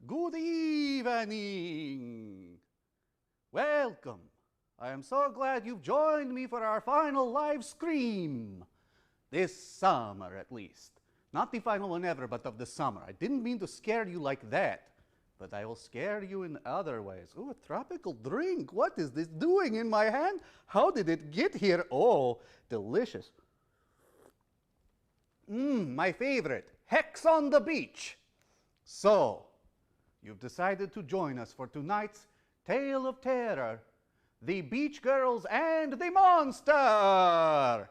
Good evening. Welcome. I am so glad you've joined me for our final live stream. This summer, at least. Not the final one ever, but of the summer. I didn't mean to scare you like that, but I will scare you in other ways. Oh, a tropical drink. What is this doing in my hand? How did it get here? Oh, delicious. My favorite. Hex on the beach. So, you've decided to join us for tonight's Tale of Terror, The Beach Girls and the Monster.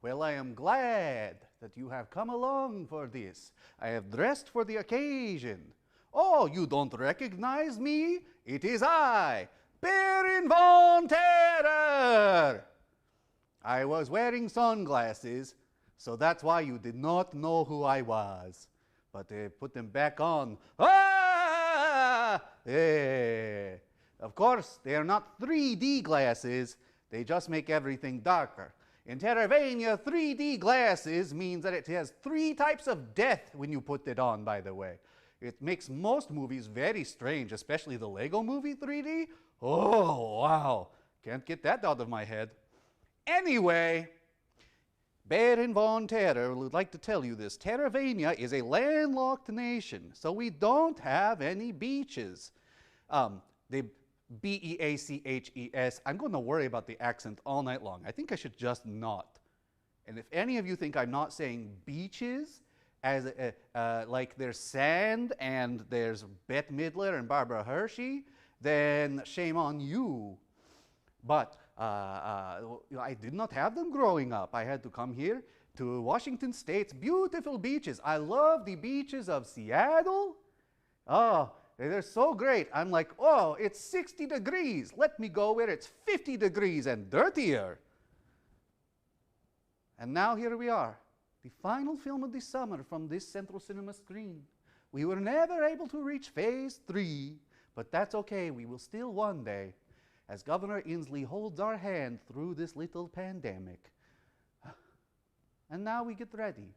Well, I am glad that you have come along for this. I have dressed for the occasion. Oh, you don't recognize me? It is I, Baron Von Terror. I was wearing sunglasses, so that's why you did not know who I was. But put them back on. Ah! Of course, they are not 3D glasses. They just make everything darker. In Terravania, 3D glasses means that it has 3 types of death when you put it on, by the way. It makes most movies very strange, especially the Lego movie 3D. Oh, wow. Can't get that out of my head. Anyway, Baron Von Terror would like to tell you this. Terravania is a landlocked nation, so we don't have any beaches. The B-E-A-C-H-E-S. I'm going to worry about the accent all night long. I think I should just not. And if any of you think I'm not saying beaches, as like there's sand and there's Bette Midler and Barbara Hershey, then shame on you. But I did not have them growing up. I had to come here to Washington State's beautiful beaches. I love the beaches of Seattle. Oh, they're so great. I'm like, oh, it's 60 degrees. Let me go where it's 50 degrees and dirtier. And now here we are, the final film of the summer from this Central Cinema screen. We were never able to reach phase 3, but that's okay. We will still one day, as Governor Inslee holds our hand through this little pandemic. And now we get ready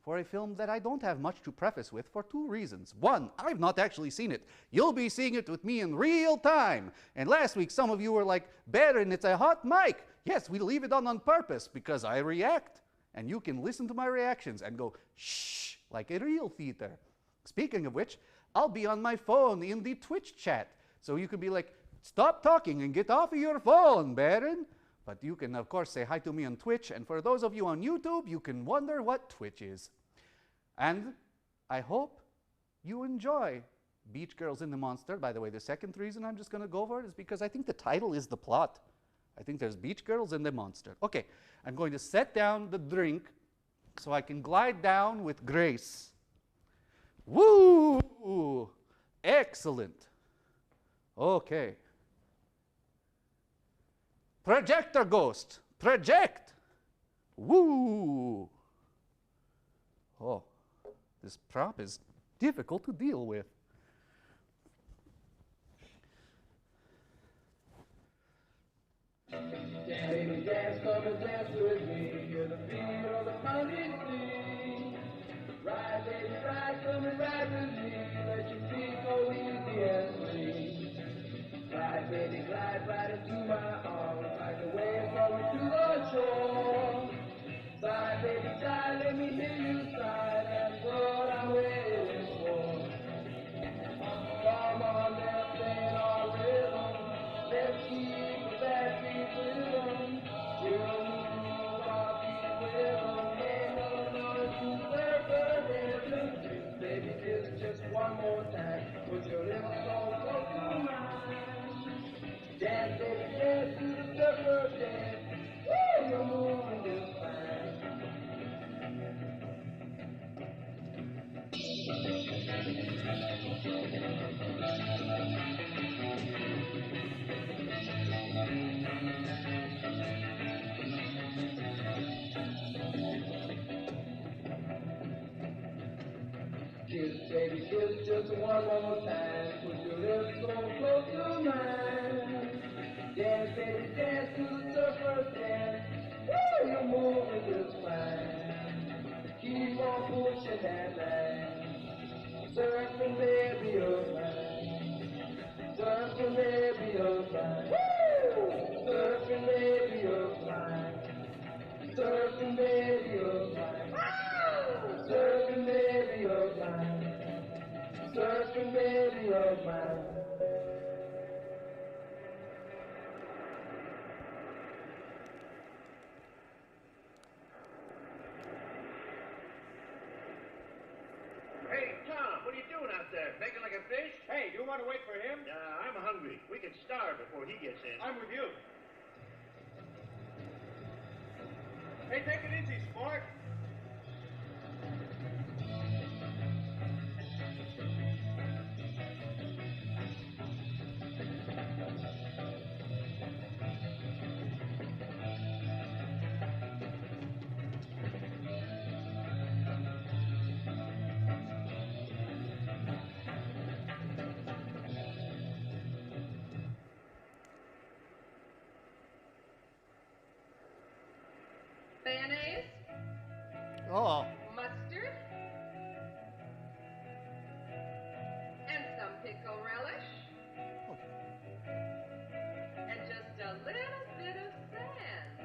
for a film that I don't have much to preface with for 2 reasons. 1, I've not actually seen it. You'll be seeing it with me in real time. And last week, some of you were like, Baron, it's a hot mic. Yes, we leave it on purpose because I react. And you can listen to my reactions and go, shh, like a real theater. Speaking of which, I'll be on my phone in the Twitch chat. So you could be like, stop talking and get off of your phone, Baron. But you can, of course, say hi to me on Twitch. And for those of you on YouTube, you can wonder what Twitch is. And I hope you enjoy Beach Girls and the Monster. By the way, the second reason I'm just going to go over it is because I think the title is the plot. I think there's Beach Girls and the Monster. Okay, I'm going to set down the drink so I can glide down with grace. Woo! Excellent. Okay. Projector ghost. Project. Woo! Oh, this prop is difficult to deal with. Baby, dance, come and dance with me. You're the feel of the pounding sea. Ride, baby, ride, come and ride with me. Let your feet go easy and free. Glide, baby, glide right into my arms. Like the waves coming to the shore. Sigh, baby, sigh, let me hear you sigh. That's what I'm waiting for. Come on, let's play our rhythm. Let's keep that beat rhythm. We'll move our feet rhythm. Ain't no noise to separate. Baby, this just one more time. Put your lips so close to mine. Dance, baby, dance to the surfer dance. Woo, you're moving just fine. Kiss, baby, kiss just one more time. Put your lips so close to mine. Dance, baby, dance to the surfer dance. Woo, you're moving just fine. Keep on pushing that line. Surfing, baby, Surfing baby, you're fine. Surfing baby, you're fine. Surfing baby, you're fine. Surfing baby, you're fine. Surfing baby, you're fine. Hey, Tom, what are you doing out there? Making like a fish? Hey, do you want to wait for him? I'm hungry. We can starve before he gets in. I'm with you. Hey, take it easy, sport. Mayonnaise, Oh, mustard, and some pickle relish, and just a little bit of sand.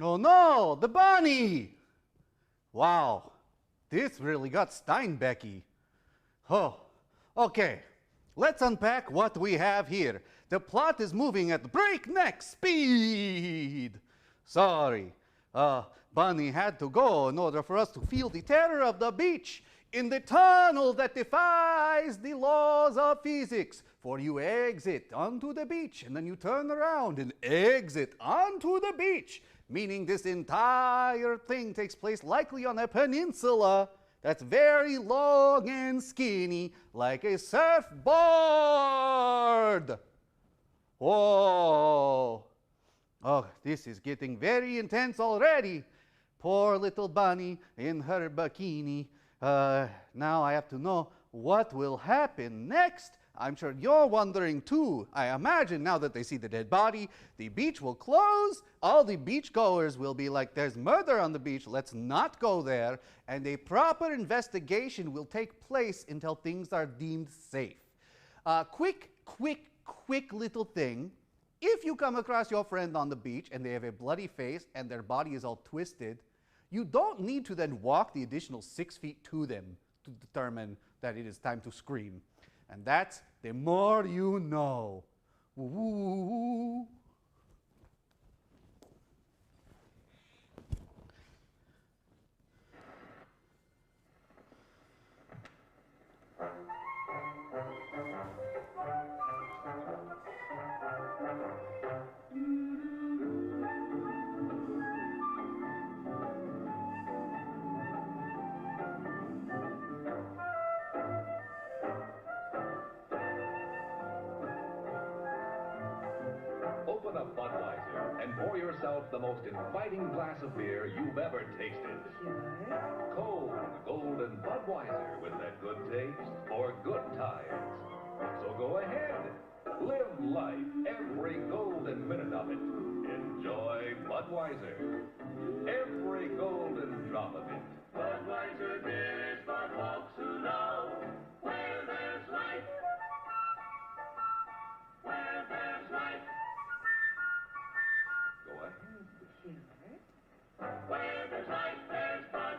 oh no, the bunny! Wow, this really got Steinbecky. Oh, okay, let's unpack what we have here. The plot is moving at breakneck speed. Sorry, Bunny had to go in order for us to feel the terror of the beach in the tunnel that defies the laws of physics. For you exit onto the beach and then you turn around and exit onto the beach, meaning this entire thing takes place likely on a peninsula that's very long and skinny, like a surfboard. Whoa. Oh, this is getting very intense already. Poor little bunny in her bikini. Now I have to know what will happen next. I'm sure you're wondering too. I imagine now that they see the dead body, the beach will close. All the beachgoers will be like, there's murder on the beach, let's not go there. And a proper investigation will take place until things are deemed safe. Quick little thing. If you come across your friend on the beach and they have a bloody face and their body is all twisted, you don't need to then walk the additional 6 feet to them to determine that it is time to scream. And that's the more you know. Woo-woo-woo-woo. Open a Budweiser and pour yourself the most inviting glass of beer you've ever tasted. Cold, golden Budweiser with that good taste for good times. So go ahead. Live life every golden minute of it. Enjoy Budweiser. Every golden drop of it. Budweiser beer is for folks who know where there's life. Where there's life. Go ahead. Where there's life, there's fun.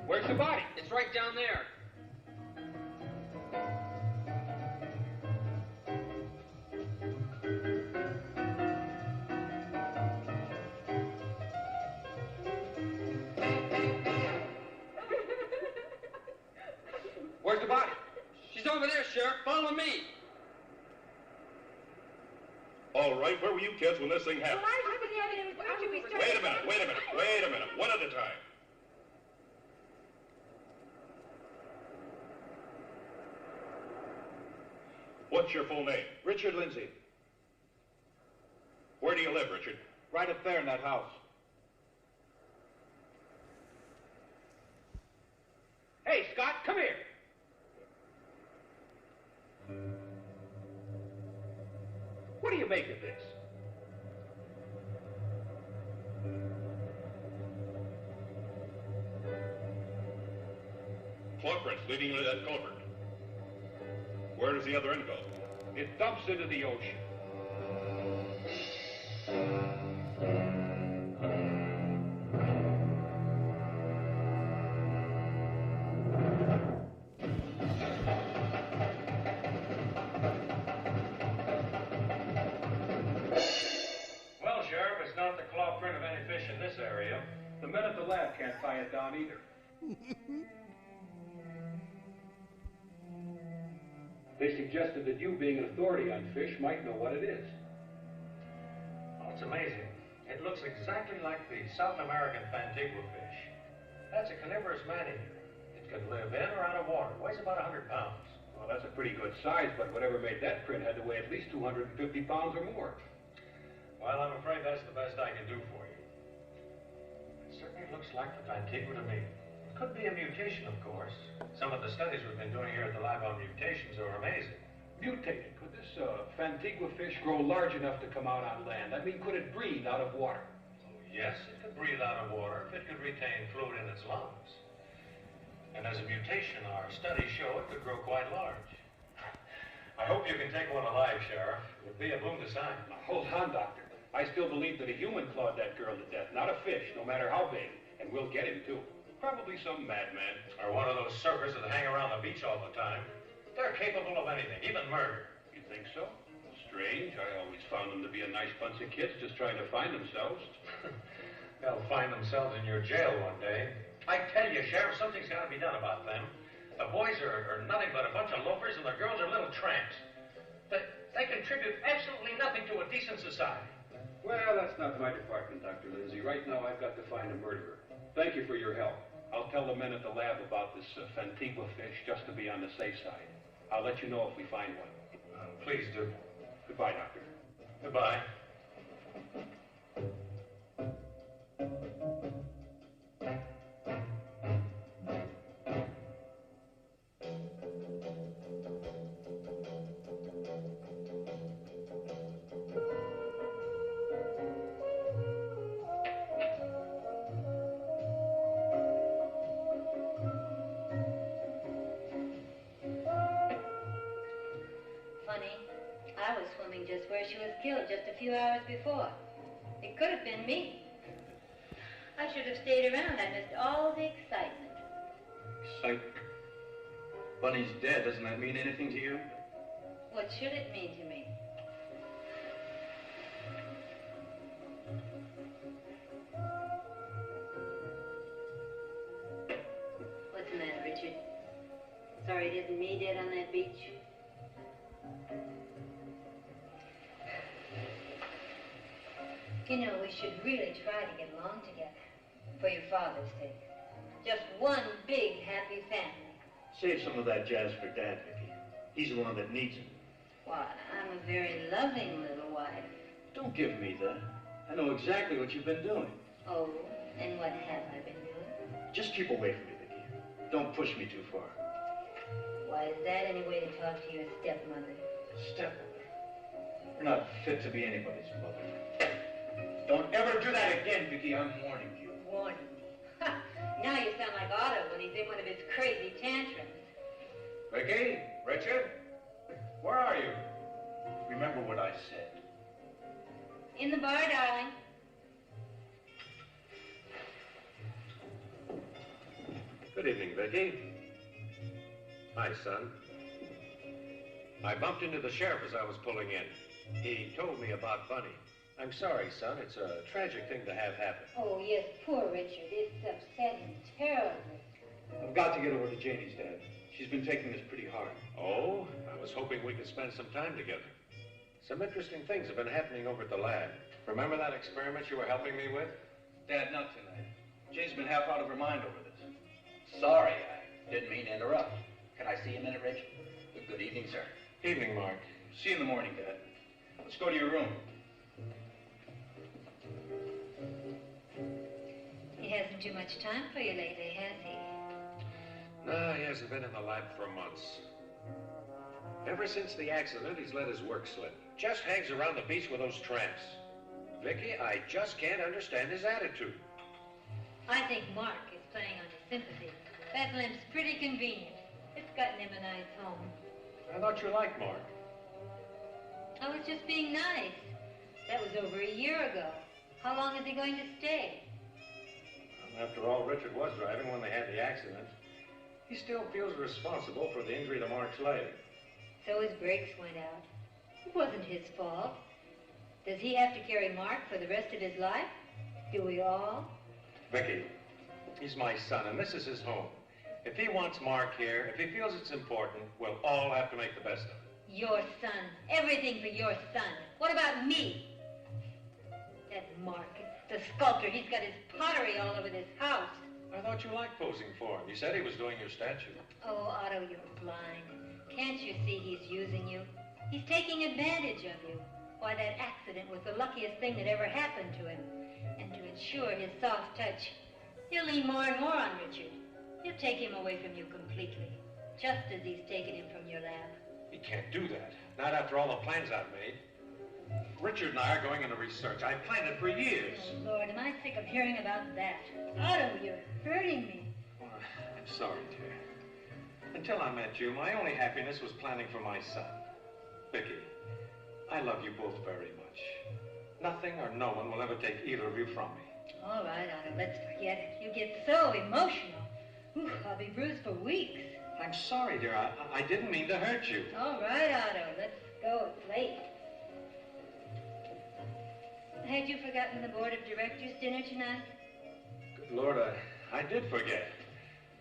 Where's the body? It's right down there. Where's the body? She's over there, Sheriff. Follow me. All right, where were you kids when this thing happened? Wait a minute. One at a time. What's your full name? Richard Lindsay. Where do you live, Richard? Right up there in that house. Hey, Scott, come here. What do you make of this? Claw prints leading into that culvert. Where does the other end go? It dumps into the ocean. Well, Sheriff, it's not the claw print of any fish in this area. The men at the lab can't tie it down either. They suggested that you, being an authority on fish, might know what it is. Well, it's amazing. It looks exactly like the South American Fantigua fish. That's a carnivorous man-eater. It can live in or out of water. Weighs about 100 pounds. Well, that's a pretty good size, but whatever made that print had to weigh at least 250 pounds or more. Well, I'm afraid that's the best I can do for you. It certainly looks like the Fantigua to me. It could be a mutation, of course. Some of the studies we've been doing here at the lab on mutations are amazing. Mutated. Could this Fantigua fish grow large enough to come out on land? I mean, could it breathe out of water? Oh, yes, it could breathe out of water if it could retain fluid in its lungs. And as a mutation, our studies show it could grow quite large. I hope you can take one alive, Sheriff. It would be a boon to science. Now, hold on, Doctor. I still believe that a human clawed that girl to death, not a fish, no matter how big. And we'll get him, too. Probably some madman. Or one of those surfers that hang around the beach all the time. They're capable of anything, even murder. You think so? Strange. I always found them to be a nice bunch of kids just trying to find themselves. They'll find themselves in your jail one day. I tell you, Sheriff, something's got to be done about them. The boys are nothing but a bunch of loafers, and the girls are little tramps. They contribute absolutely nothing to a decent society. Well, that's not my department, Dr. Lindsay. Right now, I've got to find a murderer. Thank you for your help. I'll tell the men at the lab about this Fantigua fish just to be on the safe side. I'll let you know if we find one. Please do. Goodbye, Doctor. Goodbye. I was swimming just where she was killed just a few hours before. It could have been me. I should have stayed around. I missed all the excitement. Excitement? Bunny's dead. Doesn't that mean anything to you? What should it mean to me? What's the matter, Richard? Sorry it isn't me dead on that beach? You know, we should really try to get along together. For your father's sake. Just one big, happy family. Save some of that jazz for Dad, Vicky. He's the one that needs it. Why, I'm a very loving little wife. Don't give me that. I know exactly what you've been doing. Oh, and what have I been doing? Just keep away from me, Vicky. Don't push me too far. Why, is that any way to talk to your stepmother? Stepmother? You're not fit to be anybody's mother. Don't ever do that again, Vicky. I'm warning you. Warning me? Ha! Now you sound like Otto when he's in one of his crazy tantrums. Vicky? Richard? Where are you? Remember what I said. In the bar, darling. Good evening, Vicky. Hi, son. I bumped into the sheriff as I was pulling in. He told me about Bunny. I'm sorry, son. It's a tragic thing to have happen. Oh, yes, poor Richard. It's upset him terribly. I've got to get over to Janie's, Dad. She's been taking this pretty hard. Oh, I was hoping we could spend some time together. Some interesting things have been happening over at the lab. Remember that experiment you were helping me with? Dad, not tonight. Jane's been half out of her mind over this. Sorry, I didn't mean to interrupt. Can I see you a minute, Rich? Good evening, sir. Evening, Mark. See you in the morning, Dad. Let's go to your room. He hasn't too much time for you lately, has he? No, he hasn't been in the lab for months. Ever since the accident, he's let his work slip. Just hangs around the beach with those tramps. Vicky, I just can't understand his attitude. I think Mark is playing on his sympathy. Bethlehem's pretty convenient. It's gotten him a nice home. I thought you liked Mark. I was just being nice. That was over a year ago. How long is he going to stay? Well, after all, Richard was driving when they had the accident. He still feels responsible for the injury to Mark's leg. So his brakes went out. It wasn't his fault. Does he have to carry Mark for the rest of his life? Do we all? Vicky, he's my son, and this is his home. If he wants Mark here, if he feels it's important, we'll all have to make the best of it. Your son. Everything for your son. What about me? That Mark, the sculptor, he's got his pottery all over this house. I thought you liked posing for him. You said he was doing your statue. Oh, Otto, you're blind. Can't you see he's using you? He's taking advantage of you. Why, that accident was the luckiest thing that ever happened to him. And to ensure his soft touch, he'll lean more and more on Richard. He'll take him away from you completely, just as he's taken him from your lab. He can't do that. Not after all the plans I've made. Richard and I are going into research. I've planned it for years. Oh, Lord, am I sick of hearing about that. Otto, you're hurting me. Well, I'm sorry, dear. Until I met you, my only happiness was planning for my son. Vicky, I love you both very much. Nothing or no one will ever take either of you from me. All right, Otto, let's forget it. You get so emotional. Ooh, I'll be bruised for weeks. I'm sorry, dear. I didn't mean to hurt you. All right, Otto, let's go. It's late. Had you forgotten the board of directors dinner tonight? Good Lord, I did forget.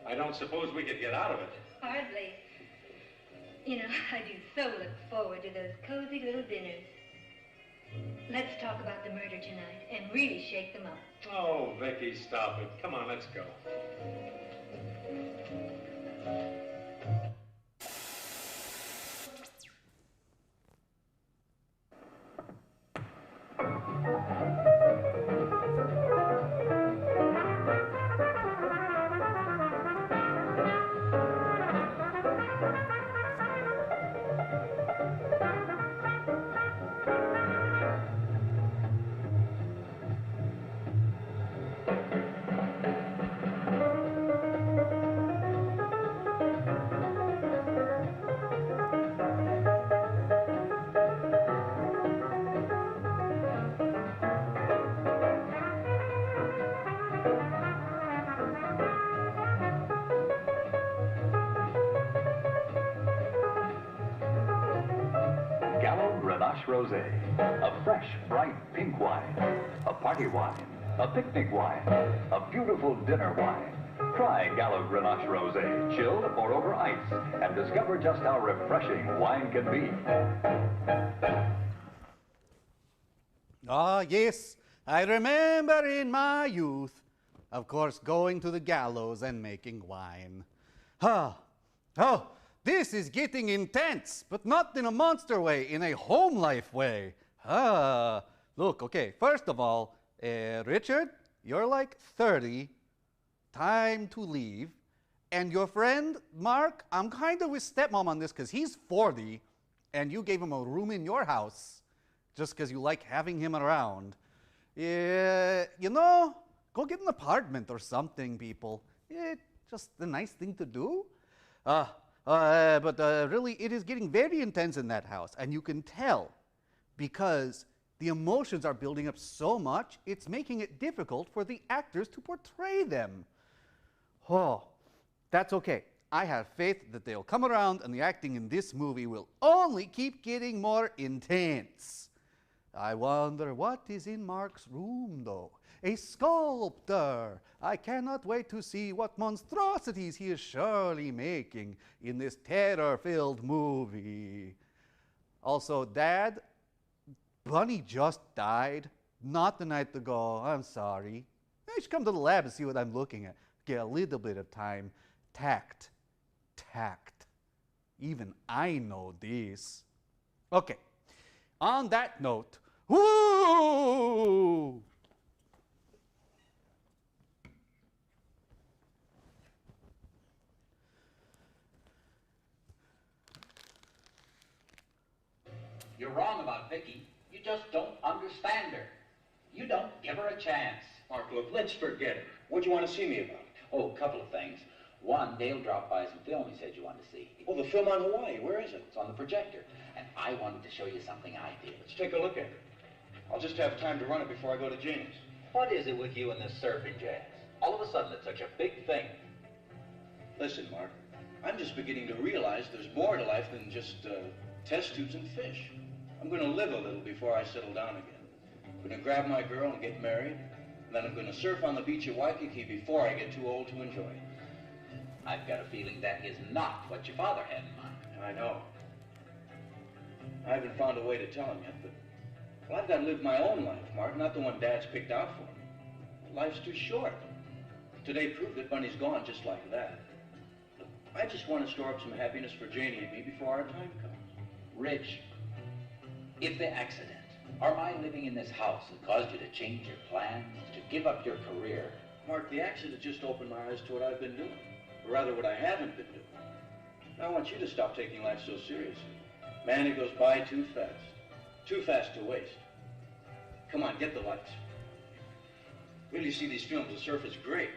I don't suppose we could get out of it. Hardly. You know, I do so look forward to those cozy little dinners. Let's talk about the murder tonight and really shake them up. Oh, Vicky, stop it. Come on, let's go. Rosé, a fresh, bright pink wine, a party wine, a picnic wine, a beautiful dinner wine. Try Gallo Grenache Rosé, chilled or over ice, and discover just how refreshing wine can be. Ah, yes, I remember in my youth, of course, going to the gallows and making wine. Oh, this is getting intense, but not in a monster way, in a home life way. Look, okay, first of all, Richard, you're like 30, time to leave. And your friend, Mark, I'm kind of with stepmom on this because he's 40, and you gave him a room in your house just because you like having him around. You know, go get an apartment or something, people. Just a nice thing to do. But really, it is getting very intense in that house, and you can tell because the emotions are building up so much, it's making it difficult for the actors to portray them. Oh, that's okay. I have faith that they'll come around and the acting in this movie will only keep getting more intense. I wonder what is in Mark's room, though. A sculptor. I cannot wait to see what monstrosities he is surely making in this terror-filled movie. Also, Dad, Bunny just died. Not the night ago. I'm sorry. I should come to the lab and see what I'm looking at. Get a little bit of time. Tact. Even I know this. Okay. On that note, woo! You're wrong about Vicky. You just don't understand her. You don't give her a chance. Mark, look, let's forget it. What do you want to see me about? Oh, a couple of things. One, Dale dropped by some film he said you wanted to see. Oh, the film on Hawaii. Where is it? It's on the projector. And I wanted to show you something I did. Let's take a look at it. I'll just have time to run it before I go to Jane's. What is it with you and this surfing jazz? All of a sudden, it's such a big thing. Listen, Mark, I'm just beginning to realize there's more to life than just test tubes and fish. I'm going to live a little before I settle down again. I'm going to grab my girl and get married, and then I'm going to surf on the beach at Waikiki before I get too old to enjoy it. I've got a feeling that is not what your father had in mind. I know. I haven't found a way to tell him yet, but well, I've got to live my own life, Mark, not the one Dad's picked out for me. Life's too short. Today proved that Bunny's gone just like that. I just want to store up some happiness for Janie and me before our time comes. Rich, if the accident or my living in this house had caused you to change your plans, to give up your career... Mark, the accident just opened my eyes to what I've been doing, or rather what I haven't been doing. Now I want you to stop taking life so seriously. Man, it goes by too fast to waste. Come on, get the lights. Really see these films, the surf is great.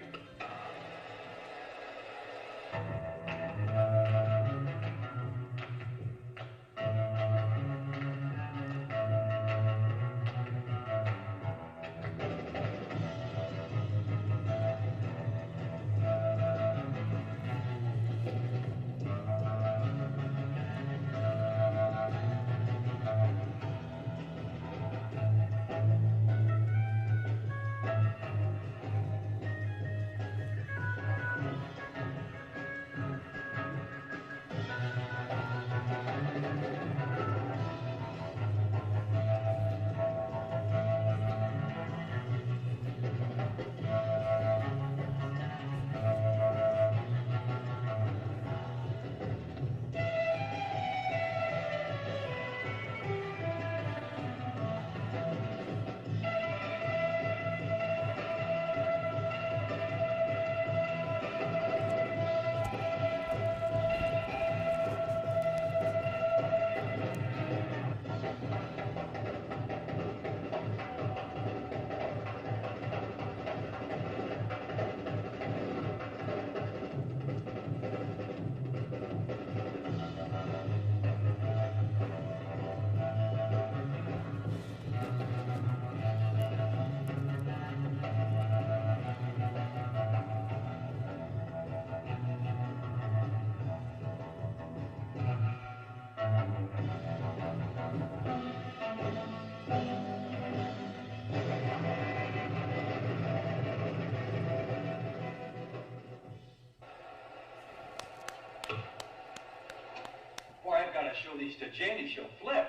show these to Janie, she'll flip.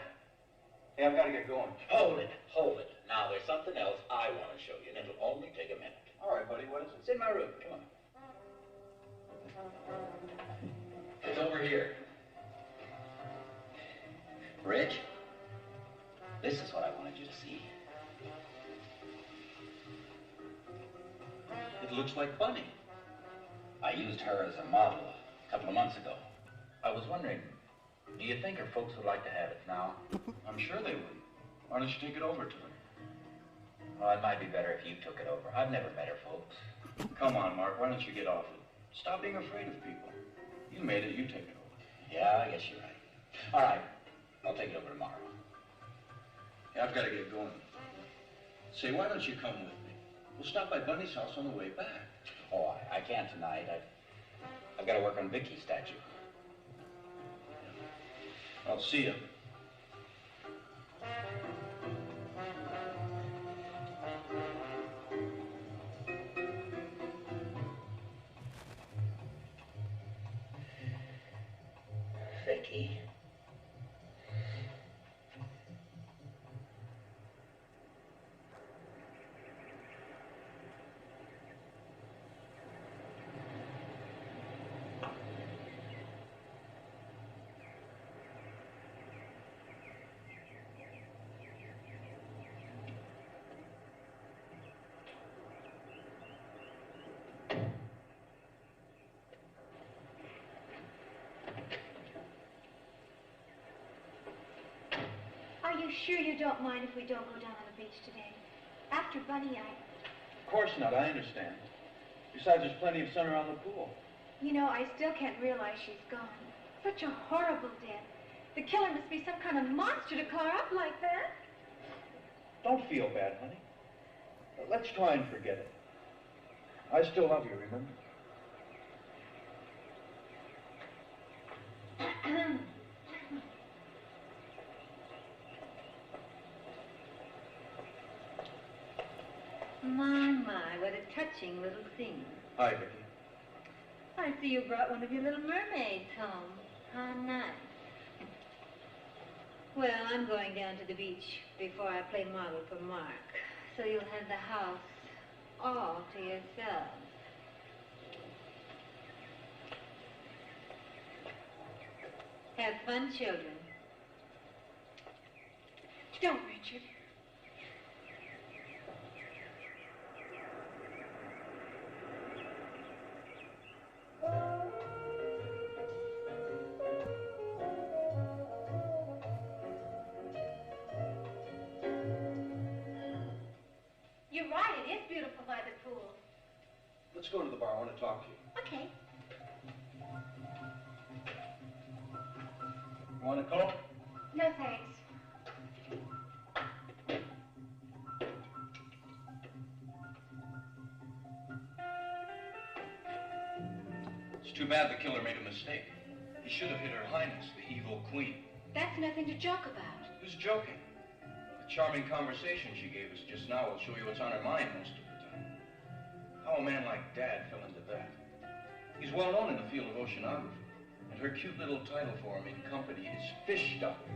Hey, I've got to get going. Hold it, hold it. Now, there's something else I want to show you, and it'll only take a minute. All right, buddy, what is it? It's in my room. Come on. It's over here. Rich, this is what I wanted you to see. It looks like Bunny. I used her as a model a couple of months ago. I was wondering, do you think her folks would like to have it now? I'm sure they would. Why don't you take it over to them? Well, it might be better if you took it over. I've never met her folks. Come on, Mark, why don't you get off it? Stop being afraid of people. You made it, you take it over. Yeah, I guess you're right. All right, I'll take it over tomorrow. Yeah, I've got to get going. Say, why don't you come with me? We'll stop by Bunny's house on the way back. Oh, I can't tonight. I've got to work on Vicky's statue. I'll see you. Vicky. Are you sure you don't mind if we don't go down on the beach today? After Bunny, Of course not, I understand. Besides, there's plenty of sun around the pool. you know, I still can't realize she's gone. Such a horrible death. The killer must be some kind of monster to color up like that. Don't feel bad, honey. Let's try and forget it. I still love you, remember? My, what a touching little thing. Hi, Vicky. I see you brought one of your little mermaids home. How nice. Well, I'm going down to the beach before I play model for Mark. So you'll have the house all to yourselves. Have fun, children. Don't, Richard. You're right, it is beautiful by the pool. Let's go to the bar. I want to talk to you. Okay. You want a Coke? No, thanks. It's too bad the killer made a mistake. He should have hit Her Highness, the evil queen. That's nothing to joke about. Who's joking? The charming conversation she gave us just now will show you what's on her mind most of the time. How a man like Dad fell into that. He's well known in the field of oceanography, and her cute little title for him in company is fish doctor.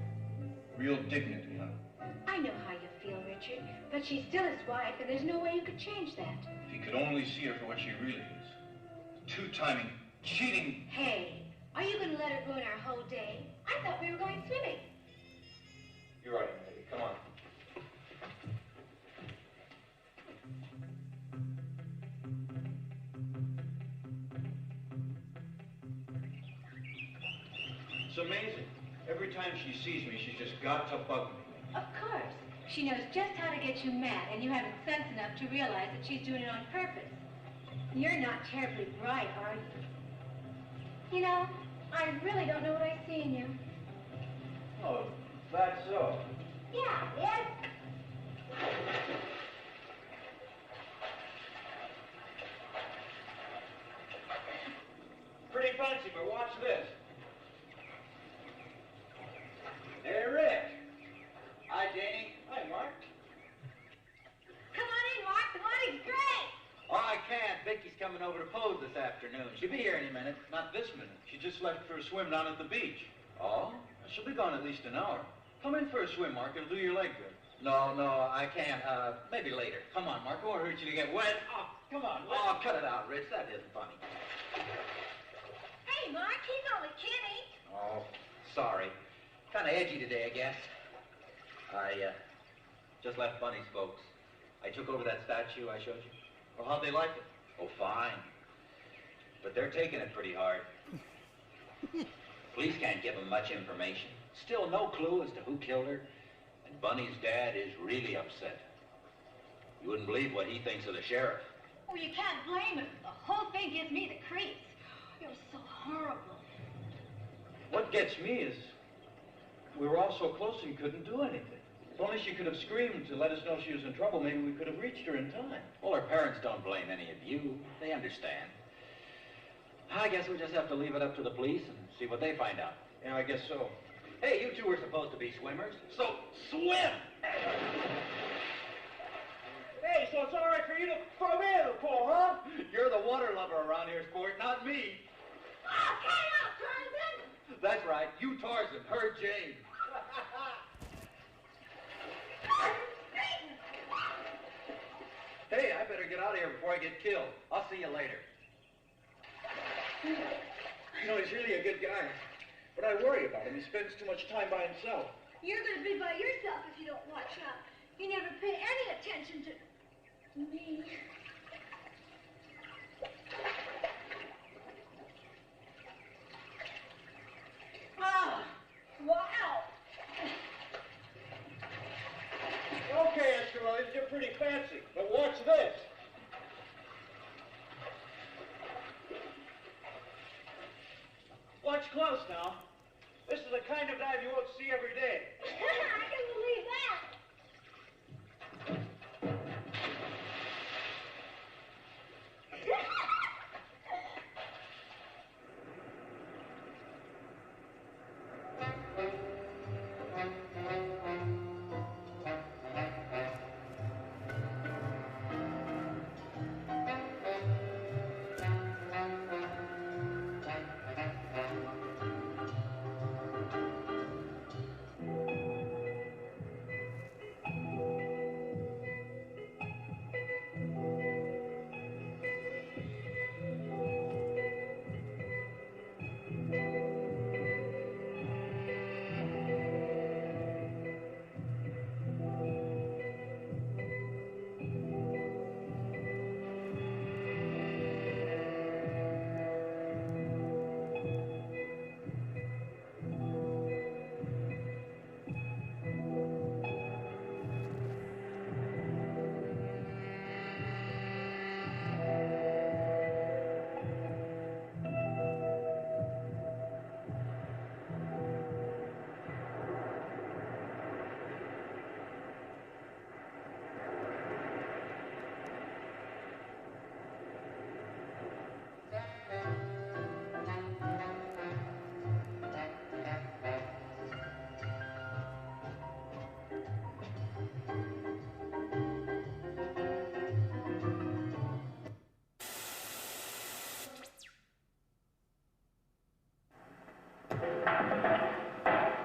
Real dignity, huh? I know how you feel, Richard, but she's still his wife, and there's no way you could change that. If he could only see her for what she really is. Two-timing, cheating... Hey, are you going to let her ruin our whole day? I thought we were going swimming. You're right, baby. Come on. It's amazing. Every time she sees me, she's just got to bug me. Of course. She knows just how to get you mad, and you haven't sense enough to realize that she's doing it on purpose. You're not terribly bright, are you? You know, I really don't know what I see in you. Oh, that's so. Yeah, yes. Pretty fancy, but watch this. Hey, Rick. Hi, Janie. Hi, Mark. Come on in, Mark. The morning's great. Oh, I can't. Vicky's coming over to pose this afternoon. She'll be here any minute. Not this minute. She just left for a swim down at the beach. Oh? A She'll be gone at least an hour. Come in for a swim, Mark. It'll do your leg good. No, I can't. Maybe later. Come on, Mark. It won't hurt you to get wet. Oh, Come on. oh, cut it out, Rich. That isn't funny. Hey, Mark, he's only kidding. Oh, sorry. Kind of edgy today, I guess. I just left Bunny's folks. I took over that statue I showed you. Well, how'd they like it? Oh, fine. But they're taking it pretty hard. Police can't give them much information. Still no clue as to who killed her. And Bunny's dad is really upset. You wouldn't believe what he thinks of the sheriff. Oh, you can't blame him. The whole thing gives me the creeps. You're so horrible. What gets me is we were all so close and couldn't do anything. If only she could have screamed to let us know she was in trouble, maybe we could have reached her in time. Well, her parents don't blame any of you. They understand. I guess we'll just have to leave it up to the police and see what they find out. Yeah, I guess so. Hey, you two were supposed to be swimmers. So, swim! Hey, so it's all right for you to throw me in the pool, huh? You're the water lover around here, sport, not me. Oh, cut it out, Tarzan! That's right. You Tarzan, her Jane. Hey, I better get out of here before I get killed. I'll see you later. You know, he's really a good guy. But I worry about him. He spends too much time by himself. You're going to be by yourself if you don't watch out. You never pay any attention to me. Ah, wow. Okay, Escalade, you're pretty fancy. But watch this. Watch close now. This is the kind of dive you won't see every day. I can believe that.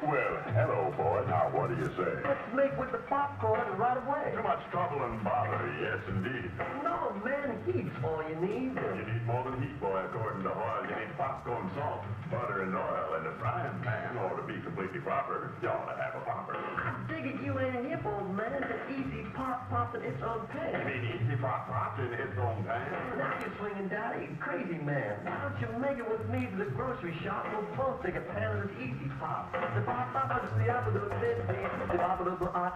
Well, hello, boy. Now, what do you say? Let's make with the popcorn right away. Too much trouble and bother, yes, indeed. No, man, heat's all you need. You need more than heat, boy. According to Hoyle, you need popcorn, salt, butter, and oil. And the frying pan ought to be completely proper. You ought to have a popper. I dig it, you ain't hip, old man. It's easy pop in its own You pan. mean easy pop in its own pan? Now you're swinging, Daddy, you crazy man. Why don't you make it with me to the grocery shop? We'll both take a pan of this easy pop. The pop is the apple of the apple of the art.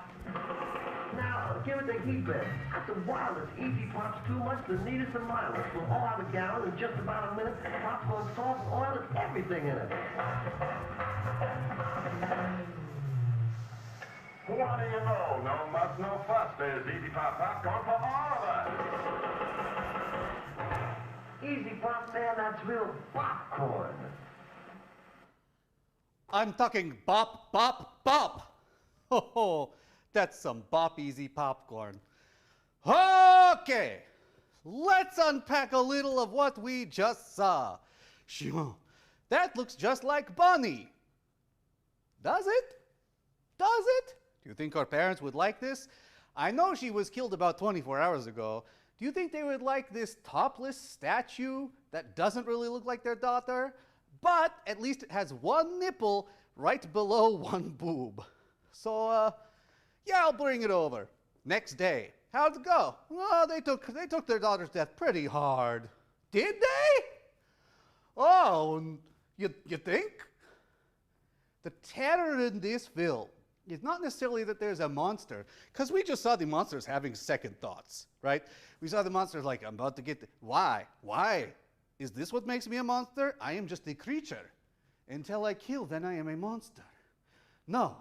Now, give it the heat bed. That's the wildest. Easy Pop's too much, the neatest and mildest. We'll all have a gallon in just about a minute. Popcorn, salt, oil, and everything in it. What do you know? No muss, no fuss. There's easy pop popcorn for all of us. Easy Pop, man, that's real popcorn. I'm talking bop, bop, bop. Ho ho, that's some bop easy popcorn. Okay, let's unpack a little of what we just saw. Shoo, that looks just like Bunny. Does it? Does it? Do you think our parents would like this? I know she was killed about 24 hours ago. Do you think they would like this topless statue that doesn't really look like their daughter? But at least it has one nipple right below one boob. So, yeah, I'll bring it over. Next day. How'd it go? Well, they took their daughter's death pretty hard. Did they? Oh, you think? The terror in this film is not necessarily that there's a monster, because we just saw the monsters having second thoughts, right? We saw the monsters like, I'm about to get... Why? Why? Is this what makes me a monster? I am just a creature. Until I kill, then I am a monster. No,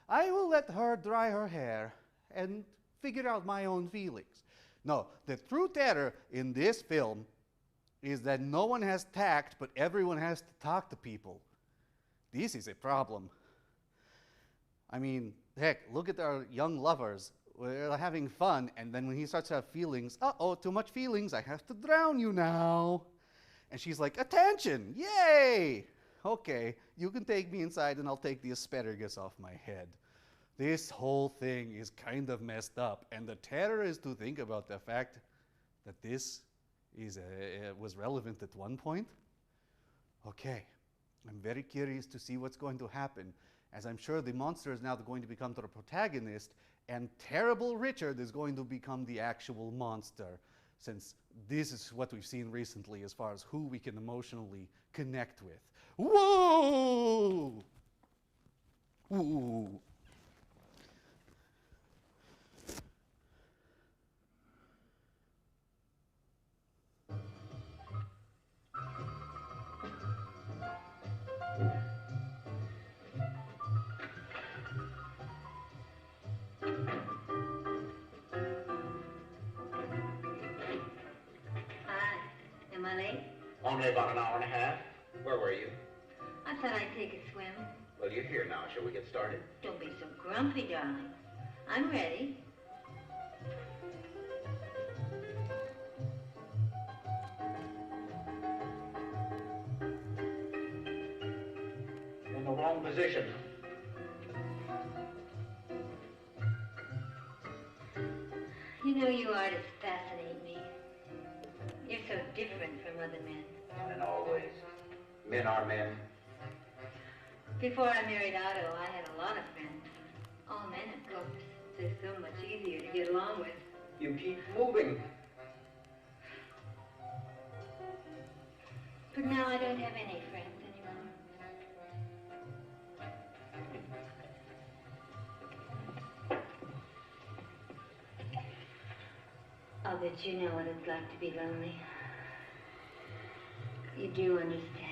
I will let her dry her hair and figure out my own feelings. No, the true terror in this film is that no one has tact, but everyone has to talk to people. This is a problem. I mean, heck, look at our young lovers. We're having fun, and then when he starts to have feelings, uh-oh, too much feelings, I have to drown you now. And she's like, attention, yay! Okay, you can take me inside and I'll take the asparagus off my head. This whole thing is kind of messed up, and the terror is to think about the fact that this was relevant at one point. Okay, I'm very curious to see what's going to happen, as I'm sure the monster is now going to become the protagonist, and terrible Richard is going to become the actual monster, since this is what we've seen recently as far as who we can emotionally connect with. Whoa! Ooh. Am I late? Only about an hour and a half. Where were you? I thought I'd take a swim. Well, you're here now. Shall we get started? Don't be so grumpy, darling. I'm ready. You're in the wrong position. You know, you artists fascinate me. You're so different from other men. And always. Men are men. Before I married Otto, I had a lot of friends. All men, of course. They're so much easier to get along with. You keep moving. But now I don't have any friends anymore. I'll bet you know what it's like to be lonely. You do understand.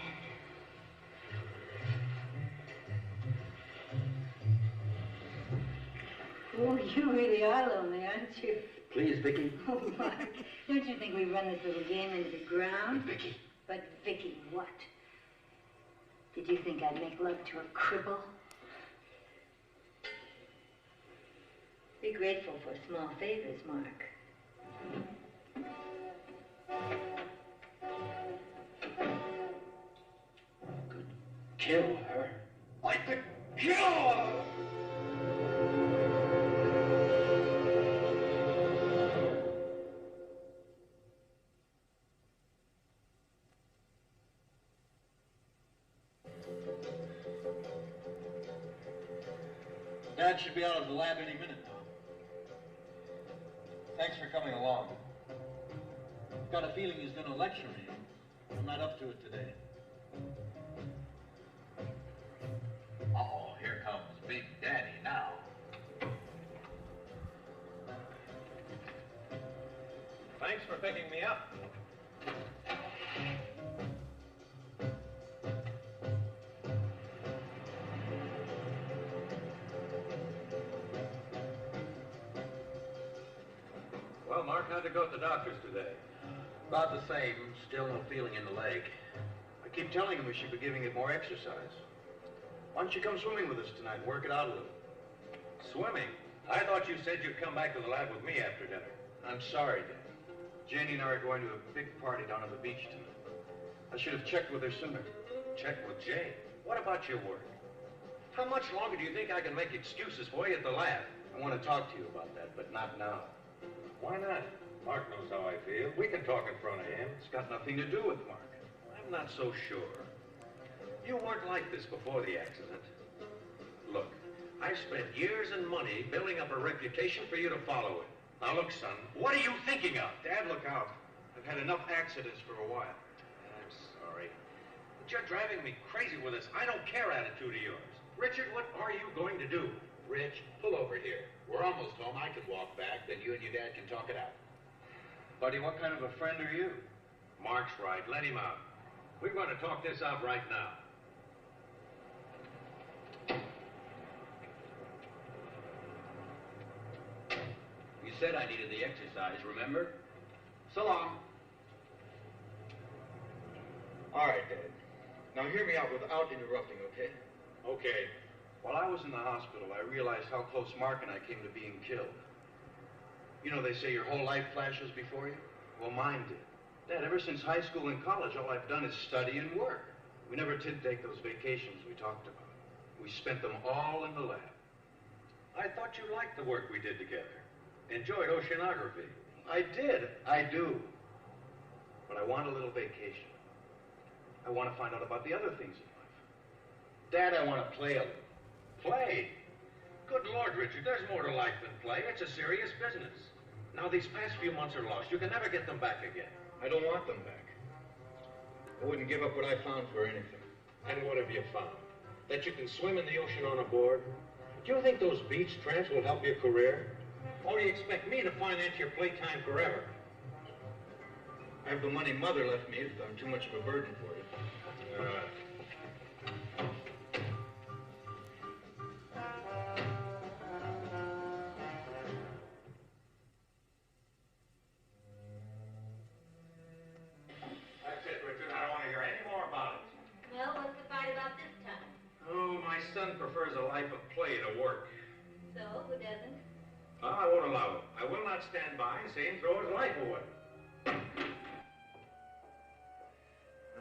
Oh, you really are lonely, aren't you? Please, Vicky. Oh, Mark, don't you think we run this little game into the ground? But Vicky. But Vicky, what? Did you think I'd make love to a cripple? Be grateful for small favors, Mark. Could kill her. I could kill her! Dad should be out of the lab any minute now. Thanks for coming along. Got a feeling he's going to lecture me. I'm not up to it today. Uh-oh, here comes Big Daddy now. Thanks for picking me up. Well, Mark, how'd it go at the doctor's today? About the same, still no feeling in the leg. I keep telling him we should be giving it more exercise. Why don't you come swimming with us tonight and work it out a little? Swimming? I thought you said you'd come back to the lab with me after dinner. I'm sorry, Dad. Janie and I are going to a big party down on the beach tonight. I should have checked with her sooner. Check with Jane. What about your work? How much longer do you think I can make excuses for you at the lab? I want to talk to you about that, but not now. Why not? Mark knows how I feel. We can talk in front of him. It's got nothing to do with Mark. I'm not so sure. You weren't like this before the accident. Look, I've spent years and money building up a reputation for you to follow it. Now look, son, what are you thinking of? Dad, look out. I've had enough accidents for a while. I'm sorry. But you're driving me crazy with this I don't care attitude of yours. Richard, what are you going to do? Rich, pull over here. We're almost home. I can walk back, then you and your dad can talk it out. Buddy, what kind of a friend are you? Mark's right. Let him out. We're going to talk this out right now. You said I needed the exercise, remember? So long. All right, Dad. Now hear me out without interrupting, okay? Okay. While I was in the hospital, I realized how close Mark and I came to being killed. You know, they say your whole life flashes before you? Well, mine did. Dad, ever since high school and college, all I've done is study and work. We never did take those vacations we talked about. We spent them all in the lab. I thought you liked the work we did together. Enjoyed oceanography. I did. I do. But I want a little vacation. I want to find out about the other things in life. Dad, I want to play a little. Play? Good Lord, Richard, there's more to life than play. It's a serious business. Now, these past few months are lost. You can never get them back again. I don't want them back. I wouldn't give up what I found for anything. And what have you found? That you can swim in the ocean on a board? Do you think those beach tramps will help your career? Or do you expect me to finance your playtime forever? I have the money Mother left me if I'm too much of a burden for you. That's it, Richard. I don't want to hear any more about it. Well, what's the fight about this time? Oh, my son prefers a life of play to work. So, who doesn't? Oh, I won't allow it. I will not stand by and see him throw his life away.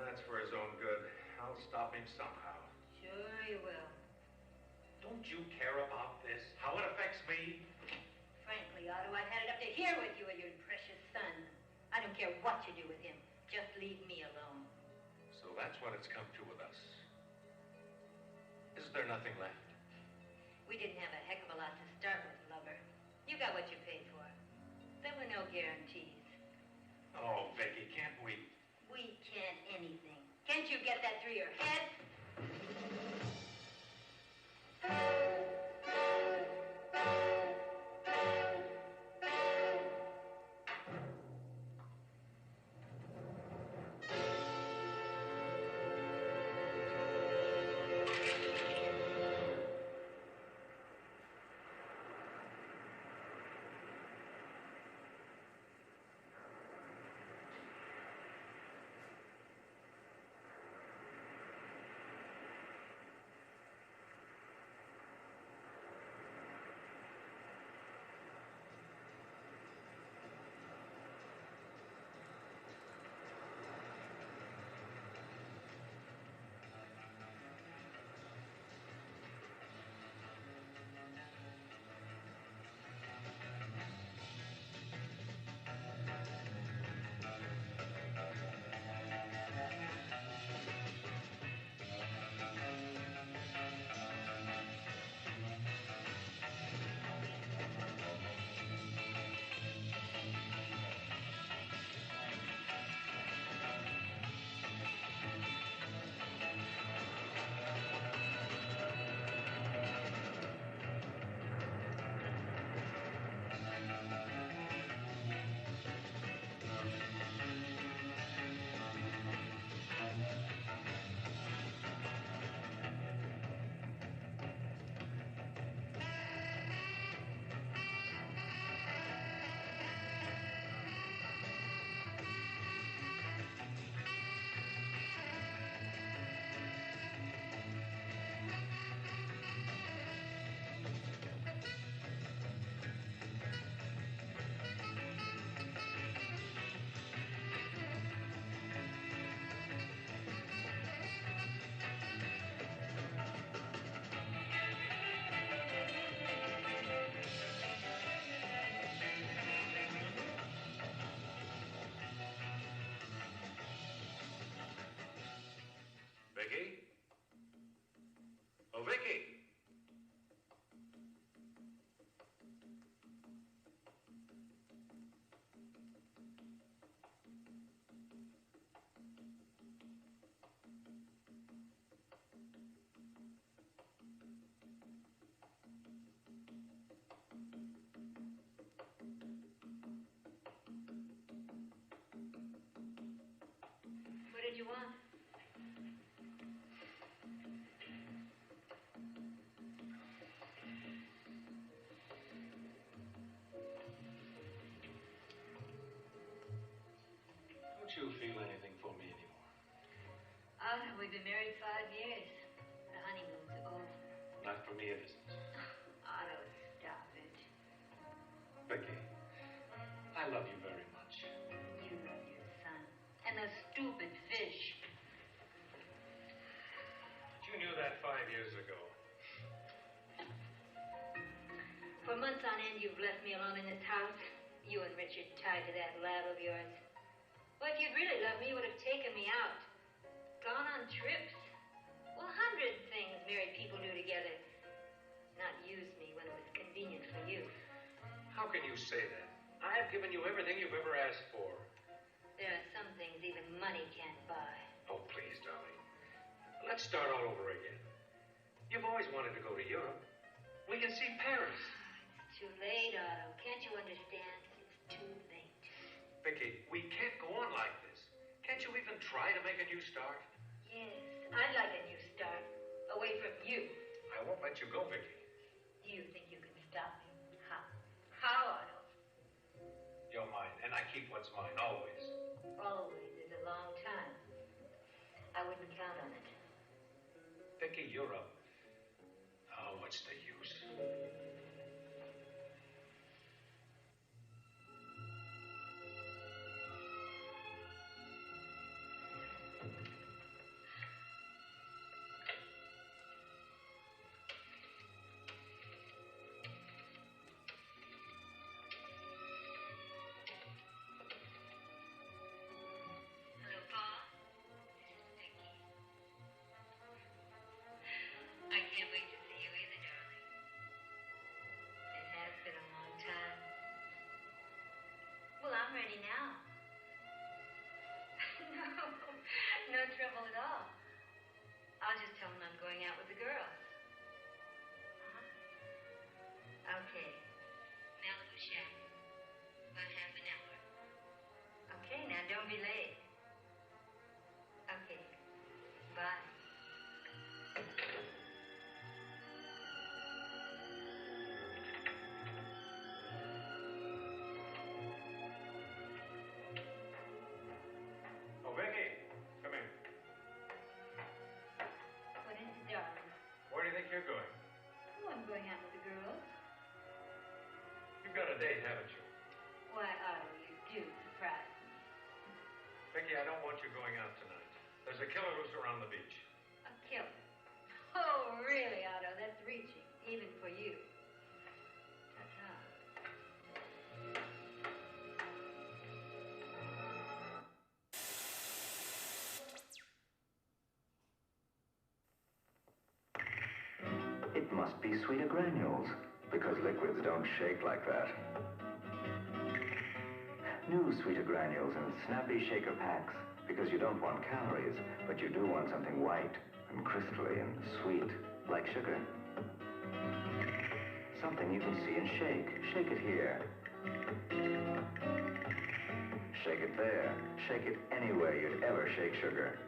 That's for his own good. I'll stop him somehow. Sure you will. Don't you care about this? How it affects me? Frankly, Otto, I've had it up to here with you and your precious son. I don't care what you do with him. Just leave me alone. So that's what it's come to with us. Is there nothing left? We didn't have a heck of a lot to start with, lover. You got what you paid for. There were no guarantees. Oh, Vicky, can't we? We can't anything. Can't you get that through your head? you want. Don't you feel anything for me anymore? Otto, we've been married 5 years. The honeymoon's over. Not for me, it isn't. Otto, stop it. Becky, I love you very much. You love your son. And the stupid fish. But you knew that 5 years ago. For months on end, you've left me alone in this house. You and Richard tied to that lab of yours. Well, if you'd really loved me, you would have taken me out. Gone on trips. Well, 100 things married people do together. Not use me when it was convenient for you. How can you say that? I have given you everything you've ever asked for. There are some things even money can't buy. Oh, please, darling. Let's start all over again. You've always wanted to go to Europe. We can see Paris. It's too late, Otto. Can't you understand? It's too late. Vicky, we can't go on like this. Can't you even try to make a new start? Yes, I'd like a new start. Away from you. I won't let you go, Vicky. Do you think you can stop me? How? How, Otto? You're mine, and I keep what's mine, always. Always is a long time. I wouldn't count on it. Vicky, you're up. Oh, what's the use? Hello, Pa. This is Vicky. I can't wait to see you either, darling. It has been a long time. Well, I'm ready now. No trouble at all. I'll just tell them I'm going out with the girls. Okay. Malibu Shack. About half an hour. Okay, now don't be late. Okay. Bye. Oh, Vicky, come in. What is it, darling? Where do you think you're going? Oh, I'm going out with the girls. You've got a date, haven't you? Why, Otto, you do surprise me. Vicky, I don't want you going out tonight. There's a killer loose around the beach. A killer. Oh, really, Otto? That's reaching, even for you. Ta-ta. It must be sweeter granules, because liquids don't shake like that. New sweeter granules in snappy shaker packs, because you don't want calories, but you do want something white and crystally and sweet, like sugar. Something you can see and shake. Shake it here. Shake it there. Shake it anywhere you'd ever shake sugar.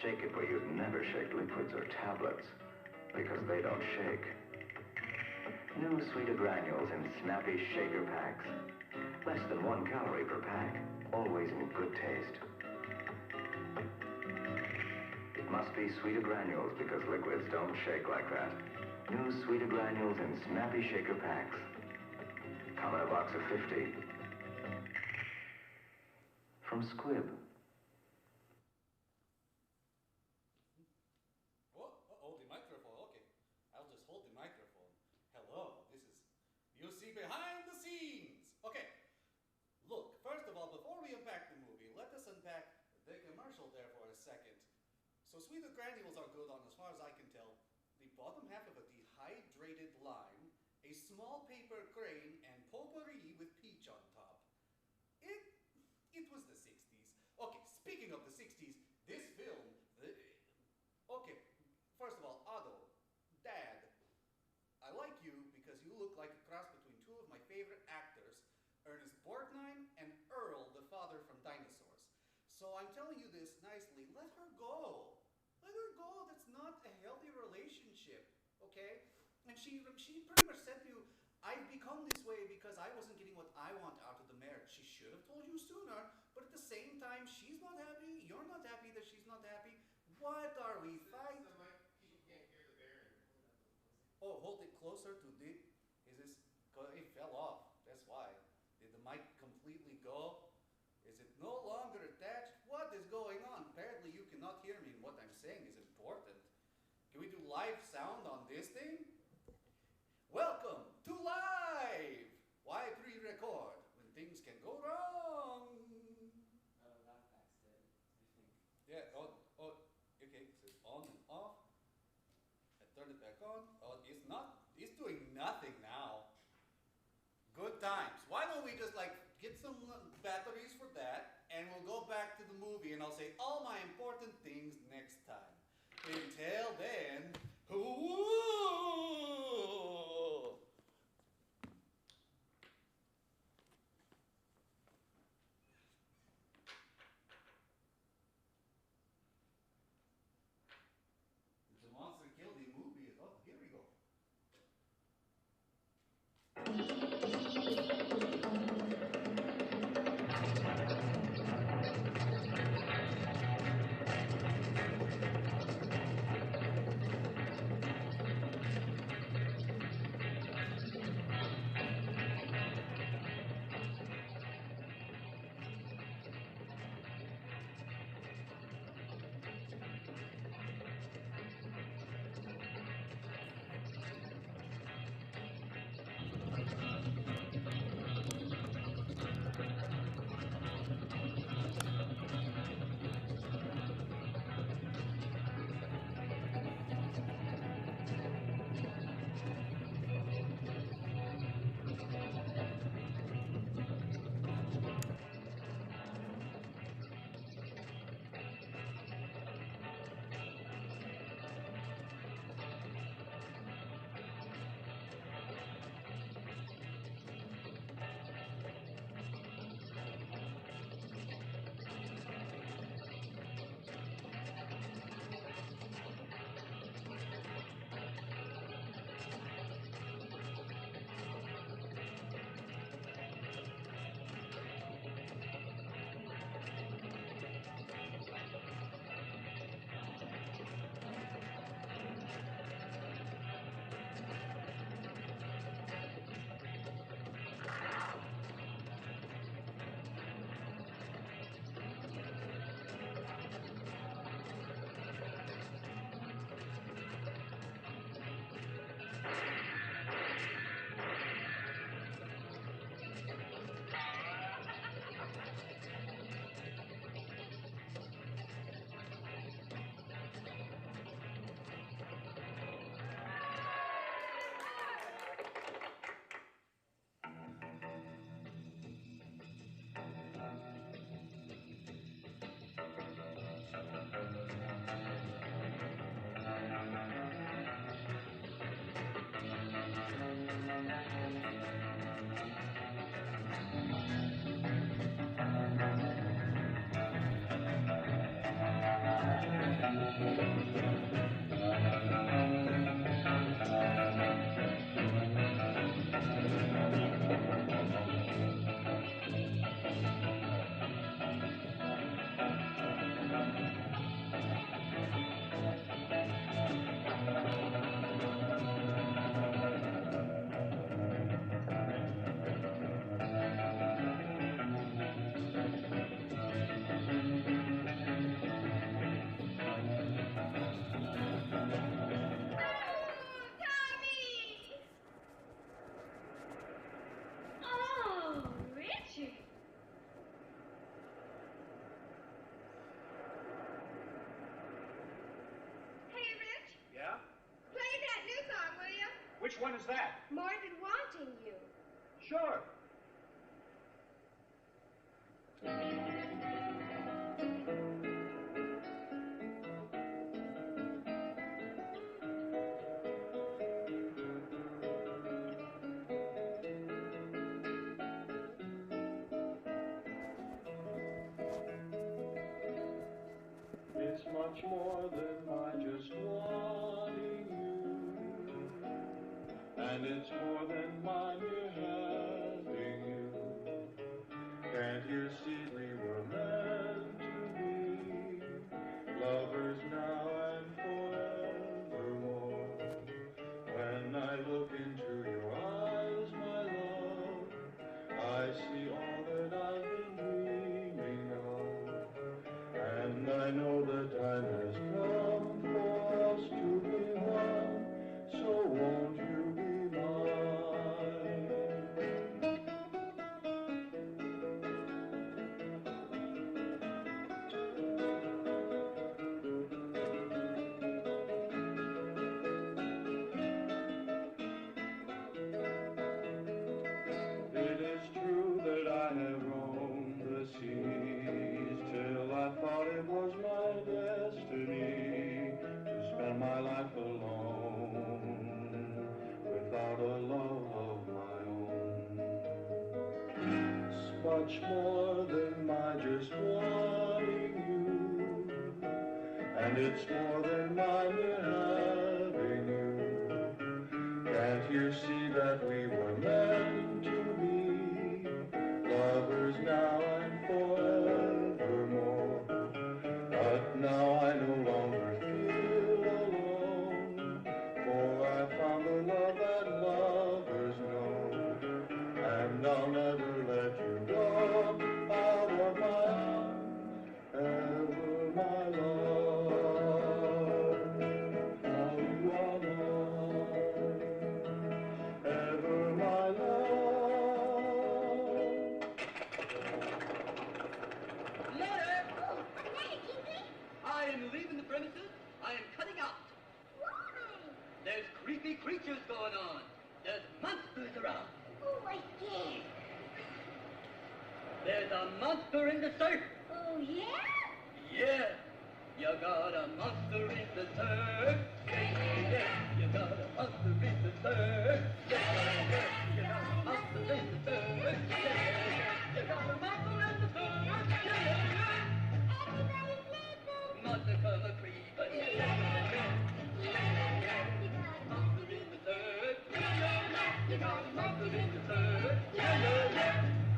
Shake it where you'd never shake liquids or tablets, because they don't shake. New sweeter granules in snappy shaker packs. Less than 1 calorie per pack, always in good taste. It must be sweeter granules because liquids don't shake like that. New sweeter granules in snappy shaker packs. Come in a box of 50. From Squibb. Oh, the microphone. Okay. I'll just hold the microphone. Hello, this is You See Behind the Scenes. Okay. Look, first of all, before we unpack the movie, let us unpack the commercial there for a second. So sweeter granules are good on, as far as I can tell, the bottom half of a dehydrated lime, a small paper crane, and potpourri with peach on top. It was the 60s. Okay, speaking of the 60s, this film... Okay, first of all, Otto, Dad, I like you because you look like a cross between two of my favorite actors, Ernest Borgnine and Earl, the father from Die So I'm telling you this nicely. Let her go. Let her go. That's not a healthy relationship, okay? And she pretty much said to you, I've become this way because I wasn't getting what I want out of the marriage. She should have told you sooner, but at the same time, she's not happy. You're not happy that she's not happy. What are we fighting? Oh, hold it closer to the. Is this? It fell off. That's why. Did the mic completely go? Is it no longer attached? What is going on? Apparently, you cannot hear me, and what I'm saying is important. Can we do live sound on this thing? Welcome to live. Why pre-record when things can go wrong? That backstage, I think. Yeah. Oh. Okay. So it's on and off. I turn it back on. Oh, it's not. It's doing nothing now. Good times. Why don't we just get some batteries for that, and we'll go back to the movie, and I'll say all my important things next time. Until then, Wooooooooo! It's a monster killed the movie. Oh, here we go. Which one is that? More Than Wanting You. Sure. much more than my just wanting you. And it's more than my mere having you. Can't you see we were meant to be lovers now and forevermore? When I look into your eyes, my love, I see all that I've been dreaming of. And I know the time has come for us to be one, so won't you be mine? It is true that I have roamed the seas till I thought it was my destiny to spend my life alone without a love of my own. It's much more than my just wanting you, and it's more than my mere having you. Can't you see that we were meant to be lovers now and forevermore? But now I no longer feel alone, for I found the love that lovers know. And I'll never let you go out of my arms, ever, my love. Now you are mine, ever, my love. Ladder! Oh, what's the matter, Kingsley? I am leaving the premises. I am cutting out. Why? There's creepy creatures going on. There's monsters around. Oh, I'm scared. There's a monster in the surf. Oh, yeah? Yeah. You got a monster in the surf. Yeah. You got a monster in the surf. Yeah. You got a monster in the surf. Yeah. You got a monster in the surf. Yeah. Everybody's listening. Monster come a creeping. Yeah. Monster in the surf. You got a monster in the surf. Yeah.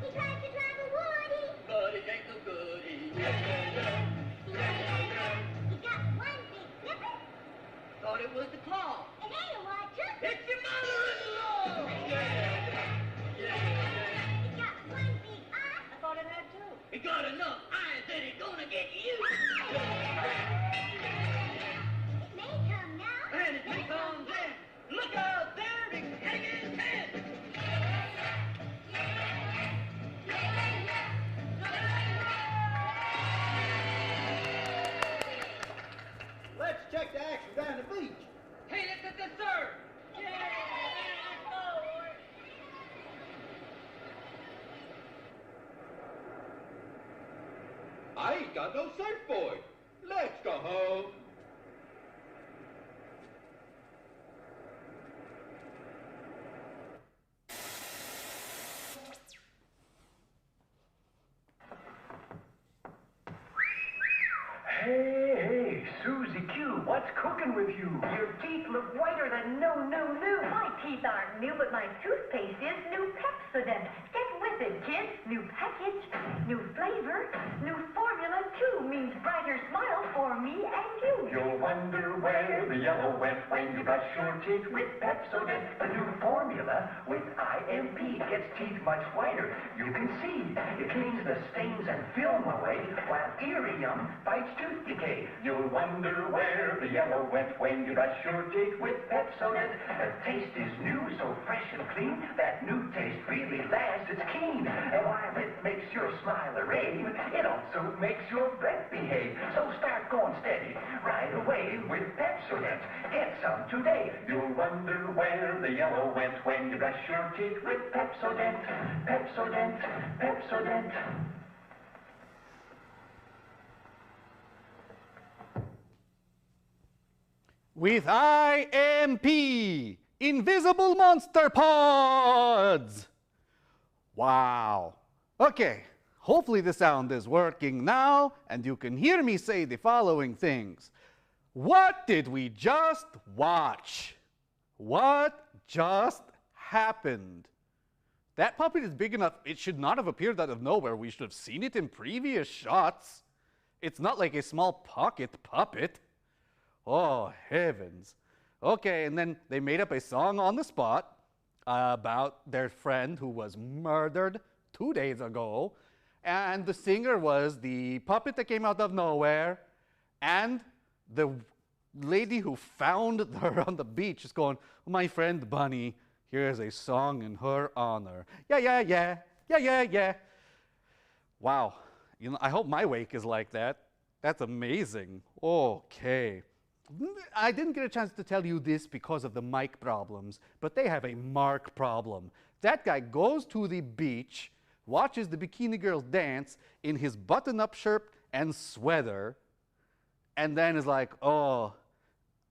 He tried to drive a Woody. But it ain't no goodie. He got one big flipper. Thought it was the claw. It ain't a watcher. It's your mother-in-law. He got one big eye. I thought it had two. He got enough eyes that he's gonna get you. It may come now. And it may come then. Look out there, he's hanging his head. Let's check the action down the beach. Hey, look at the surf. I ain't got no surfboard. Let's go home. Hey, Susie Q, what's cooking with you? Your teeth look whiter than new. My teeth aren't new, but my toothpaste is new Pepsodent. Get with it, kids. New package, new flavor, new formula too means brighter smiles for me and you. You'll wonder where the yellow went when you brush your teeth with Pepsodent. The new formula with IMP gets teeth much whiter. You can see it cleans the stains and film away while Irium fights tooth decay. You'll wonder where the yellow went when you brush your teeth with Pepsodent. The taste is new, so fresh and clean. That new taste really lasts, it's keen. And while it makes your smile a rave, it also makes your breath behave. So start going steady right away with Pepsodent. Get some today. You'll wonder where the yellow went when you brush your teeth with Pepsodent. Pepsodent, Pepsodent. With IMP, invisible monster pods. Wow. Okay, Hopefully the sound is working now and you can hear me say the following things. What did we just watch? What just happened? That puppet is big enough, it should not have appeared out of nowhere. We should have seen it in previous shots. It's not like a small pocket puppet. Oh, heavens. Okay, and then they made up a song on the spot about their friend who was murdered 2 days ago. And the singer was the puppet that came out of nowhere and the lady who found her on the beach is going, my friend Bunny, here's a song in her honor. Yeah, yeah, yeah, yeah, yeah, yeah. Wow, you know, I hope my wake is like that. That's amazing. Okay. I didn't get a chance to tell you this because of the mic problems, but they have a mark problem. That guy goes to the beach, watches the bikini girls dance in his button-up shirt and sweater, and then is like, oh,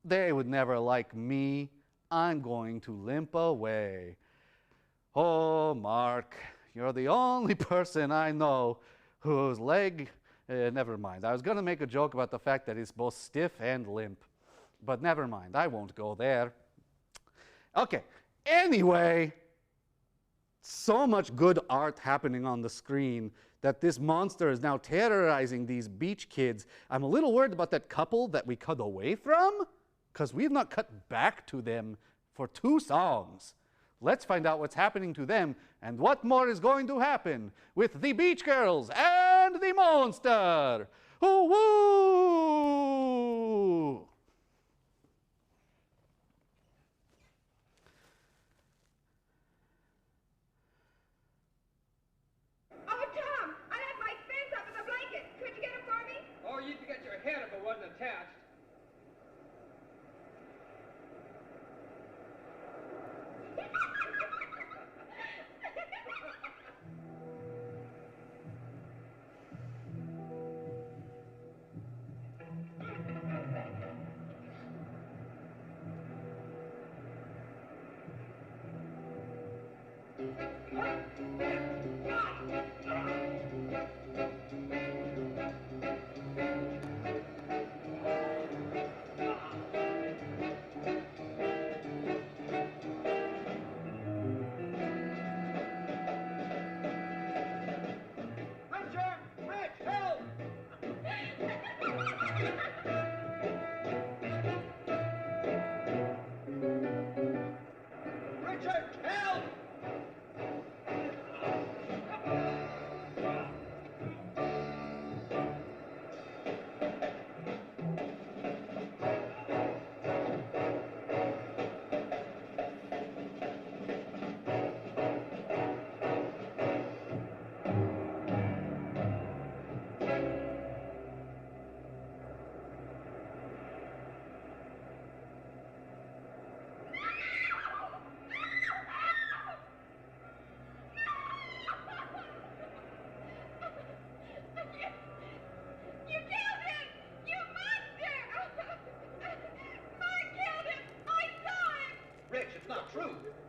they would never like me. I'm going to limp away. Oh, Mark, you're the only person I know whose leg, never mind. I was going to make a joke about the fact that it's both stiff and limp, but never mind. I won't go there. Okay, anyway, so much good art happening on the screen that this monster is now terrorizing these beach kids. I'm a little worried about that couple that we cut away from, because we've not cut back to them for 2 songs. Let's find out what's happening to them and what more is going to happen with the beach girls and the monster. Wooooooooo! Oh, Tom, I left my fins up in the blanket. Could you get them for me? Or you could get your head if it wasn't attached.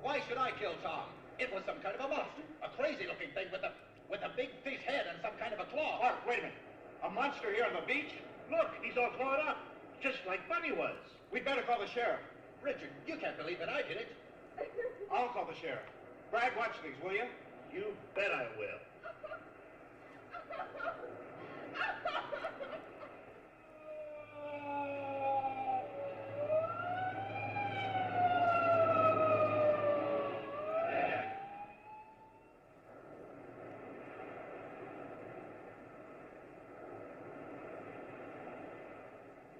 Why should I kill Tom? It was some kind of a monster. A crazy-looking thing with a big fish head and some kind of a claw. Mark, wait a minute. A monster here on the beach? Look, he's all clawed up. Just like Bunny was. We'd better call the sheriff. Richard, you can't believe that I did it. I'll call the sheriff. Brad, watch things, will you? You bet I will.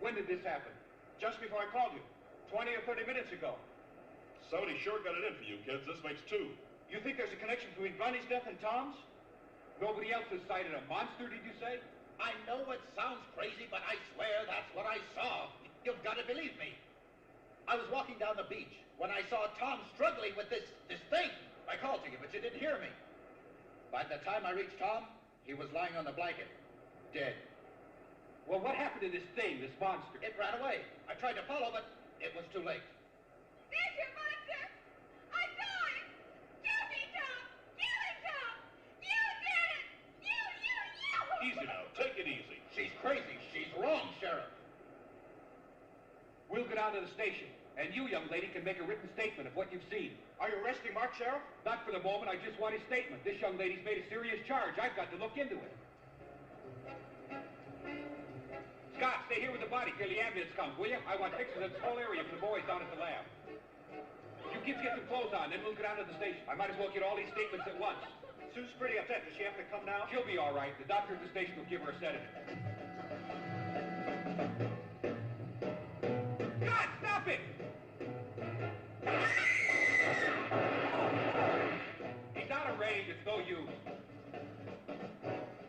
When did this happen? Just before I called you. 20 or 30 minutes ago. Somebody sure got it in for you, kids. This makes 2. You think there's a connection between Bunny's death and Tom's? Nobody else has sighted a monster, did you say? I know it sounds crazy, but I swear that's what I saw. You've got to believe me. I was walking down the beach when I saw Tom struggling with this thing. I called to you, but you didn't hear me. By the time I reached Tom, he was lying on the blanket, dead. Well, what happened to this thing, this monster? It ran away. I tried to follow, but it was too late. There's your monster! I saw him! Kill me, Tom! Kill him, Tom! You did it! You down to the station. And you, young lady, can make a written statement of what you've seen. Are you arresting Mark, Sheriff? Not for the moment. I just want his statement. This young lady's made a serious charge. I've got to look into it. Scott, stay here with the body till the ambulance comes, will you? I want pictures of this whole area for the boys down at the lab. You kids get some clothes on, then we'll go down to the station. I might as well get all these statements at once. Sue's pretty upset. Does she have to come now? She'll be all right. The doctor at the station will give her a sedative. God, stop it! He's out of range. It's no use.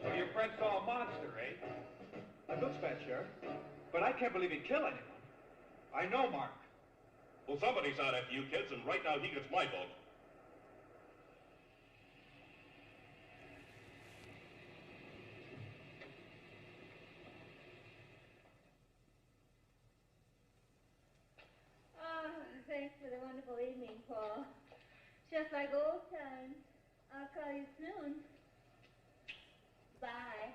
So your friend saw a monster, eh? It looks bad, Sheriff. But I can't believe he'd kill anyone. I know Mark. Well, somebody's out after you kids, and right now he gets my vote. Oh, thanks for the wonderful evening, Paul. Just like old times. I'll call you soon. Bye.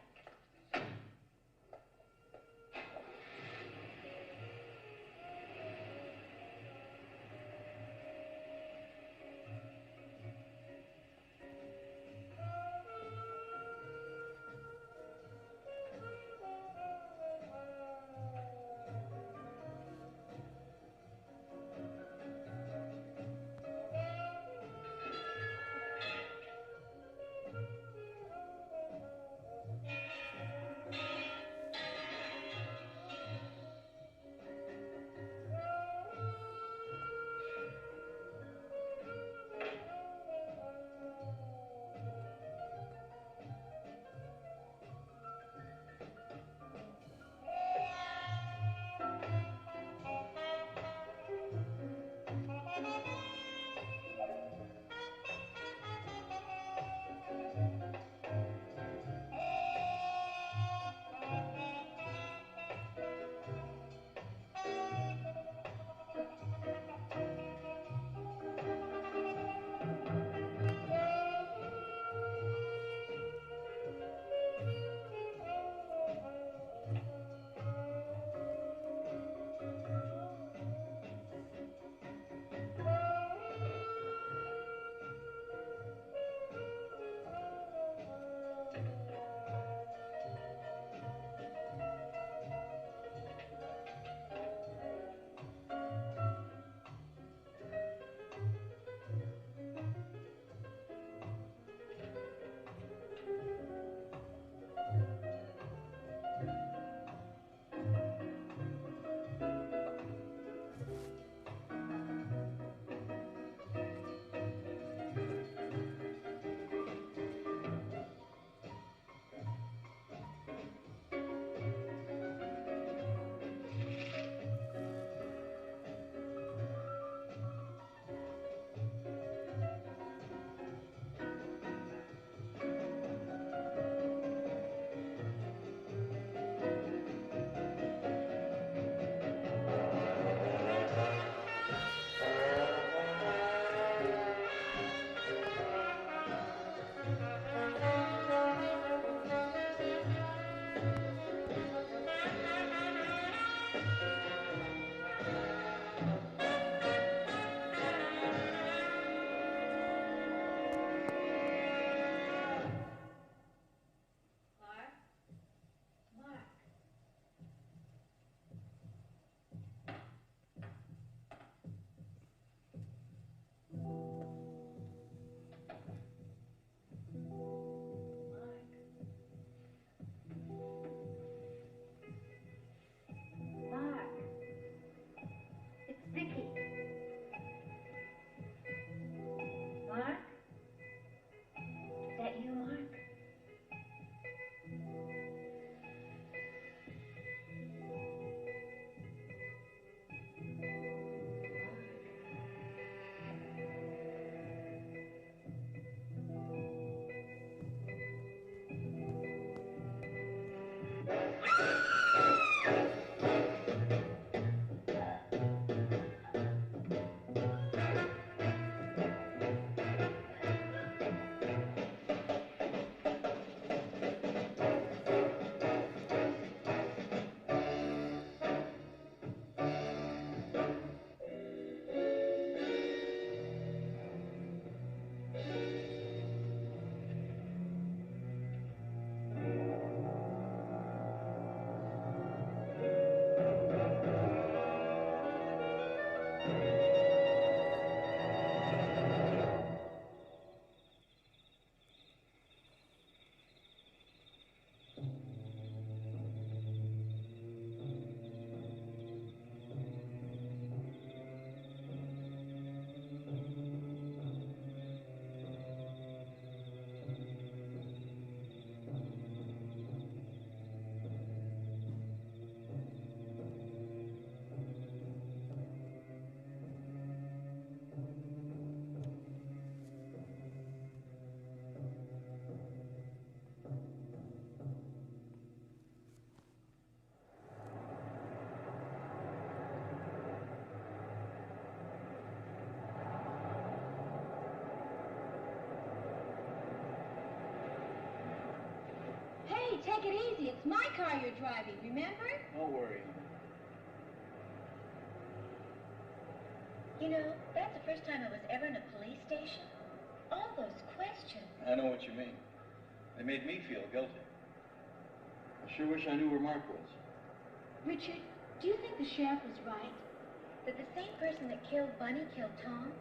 take it easy. It's my car you're driving, remember? Don't worry. You know, that's the first time I was ever in a police station. All those questions. I know what you mean. They made me feel guilty. I sure wish I knew where Mark was. Richard, do you think the sheriff was right? That the same person that killed Bunny killed Tom?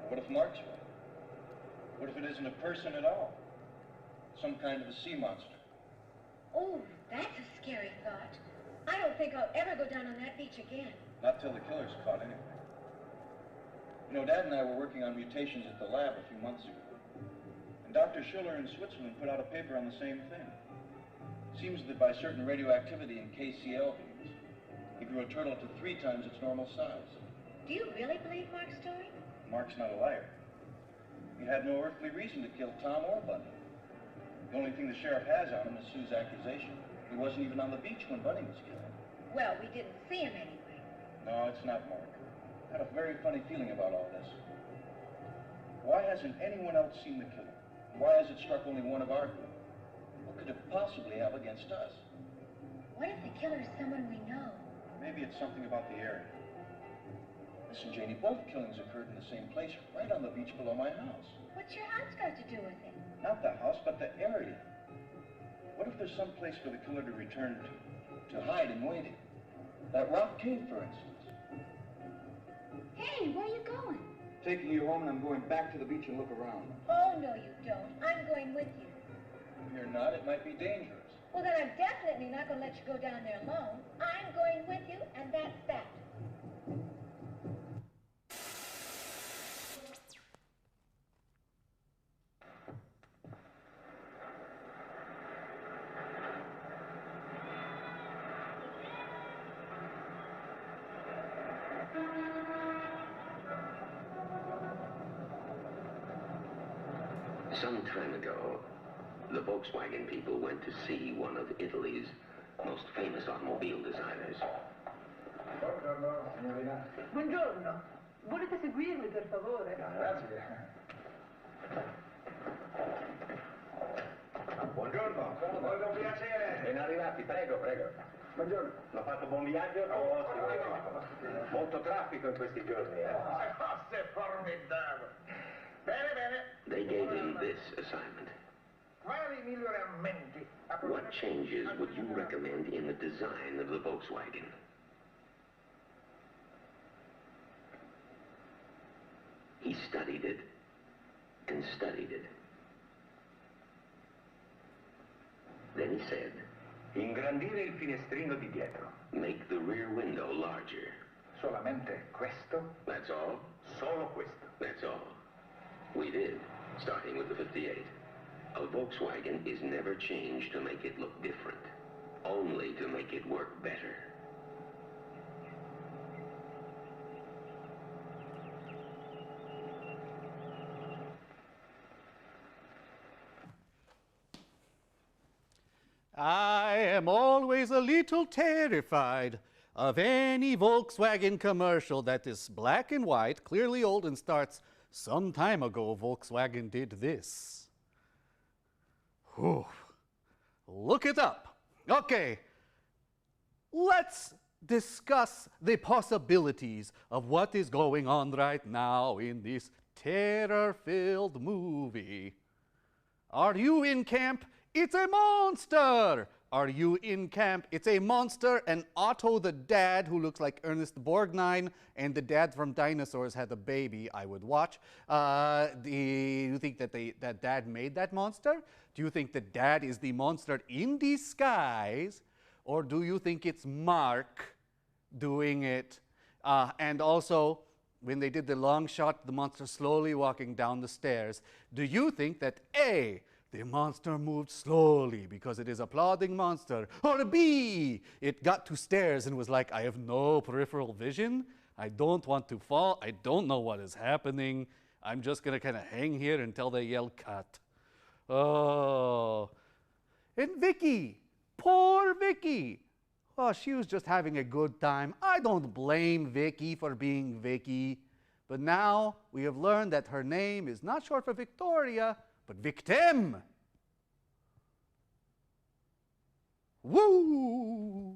What if Mark's right? What if it isn't a person at all? Some kind of a sea monster. Oh, that's a scary thought. I don't think I'll ever go down on that beach again. Not till the killer's caught, anyway. You know, Dad and I were working on mutations at the lab a few months ago. And Dr. Schiller in Switzerland put out a paper on the same thing. Seems that by certain radioactivity in KCl beams, he grew a turtle to 3 times its normal size. Do you really believe Mark's story? Mark's not a liar. He had no earthly reason to kill Tom or Bunny. The only thing the sheriff has on him is Sue's accusation. He wasn't even on the beach when Bunny was killed. Well, we didn't see him anyway. No, it's not Mark. I had a very funny feeling about all this. Why hasn't anyone else seen the killer? Why has it struck only one of our group? What could it possibly have against us? What if the killer is someone we know? Maybe it's something about the area. Listen, Janie, both killings occurred in the same place, right on the beach below my house. What's your house got to do with it? Not the house, but the area. What if there's some place for the killer to return to hide in waiting? That rock cave, for instance. Hey, where are you going? Taking you home, and I'm going back to the beach and look around. Oh, no, you don't. I'm going with you. You're not. It might be dangerous. Well, then I'm definitely not going to let you go down there alone. I'm going with you, and that's that. Some time ago, the Volkswagen people went to see one of Italy's most famous automobile designers. Buongiorno, signorina. Buongiorno. Volete seguirmi, per favore? Grazie. Buongiorno. Molto piacere. Ben arrivati, prego, prego. Buongiorno. L'ho fatto buon viaggio? Oh, sì. Molto traffico in questi giorni, Cose formidabili. Bene, bene. They gave him this assignment. Quali miglioramenti? What changes would you recommend in the design of the Volkswagen? He studied it and studied it. Then he said, Ingrandire il finestrino di dietro. make the rear window larger. Solamente questo? That's all? Solo questo. That's all. We did, starting with the 58. A Volkswagen is never changed to make it look different, only to make it work better. I am always a little terrified of any Volkswagen commercial that is black and white, clearly old, and starts, "Some time ago, Volkswagen did this." Whew. Look it up. Okay, let's discuss the possibilities of what is going on right now in this terror-filled movie. Are you in camp? It's a monster! Are you in camp? It's a monster, and Otto the dad, who looks like Ernest Borgnine, and the dad from Dinosaurs had a baby, I would watch. Do you think that dad made that monster? Do you think the dad is the monster in disguise? Or do you think it's Mark doing it? And also, when they did the long shot, the monster slowly walking down the stairs, do you think that A, the monster moved slowly because it is a plodding monster, or B, it got to stairs and was like, I have no peripheral vision, I don't want to fall, I don't know what is happening, I'm just gonna kind of hang here until they yell cut. Oh, and Vicky, poor Vicky. Oh, she was just having a good time. I don't blame Vicky for being Vicky, but now we have learned that her name is not short for Victoria, but victim. Woo!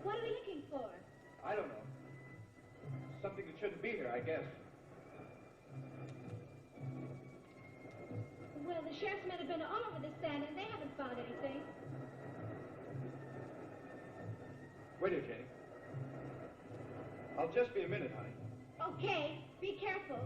What are we looking for? I don't know. Something that shouldn't be here, I guess. Well, the sheriff's men have been all over this stand and they haven't found anything. Wait here, Jenny. I'll just be a minute, honey. Okay, be careful.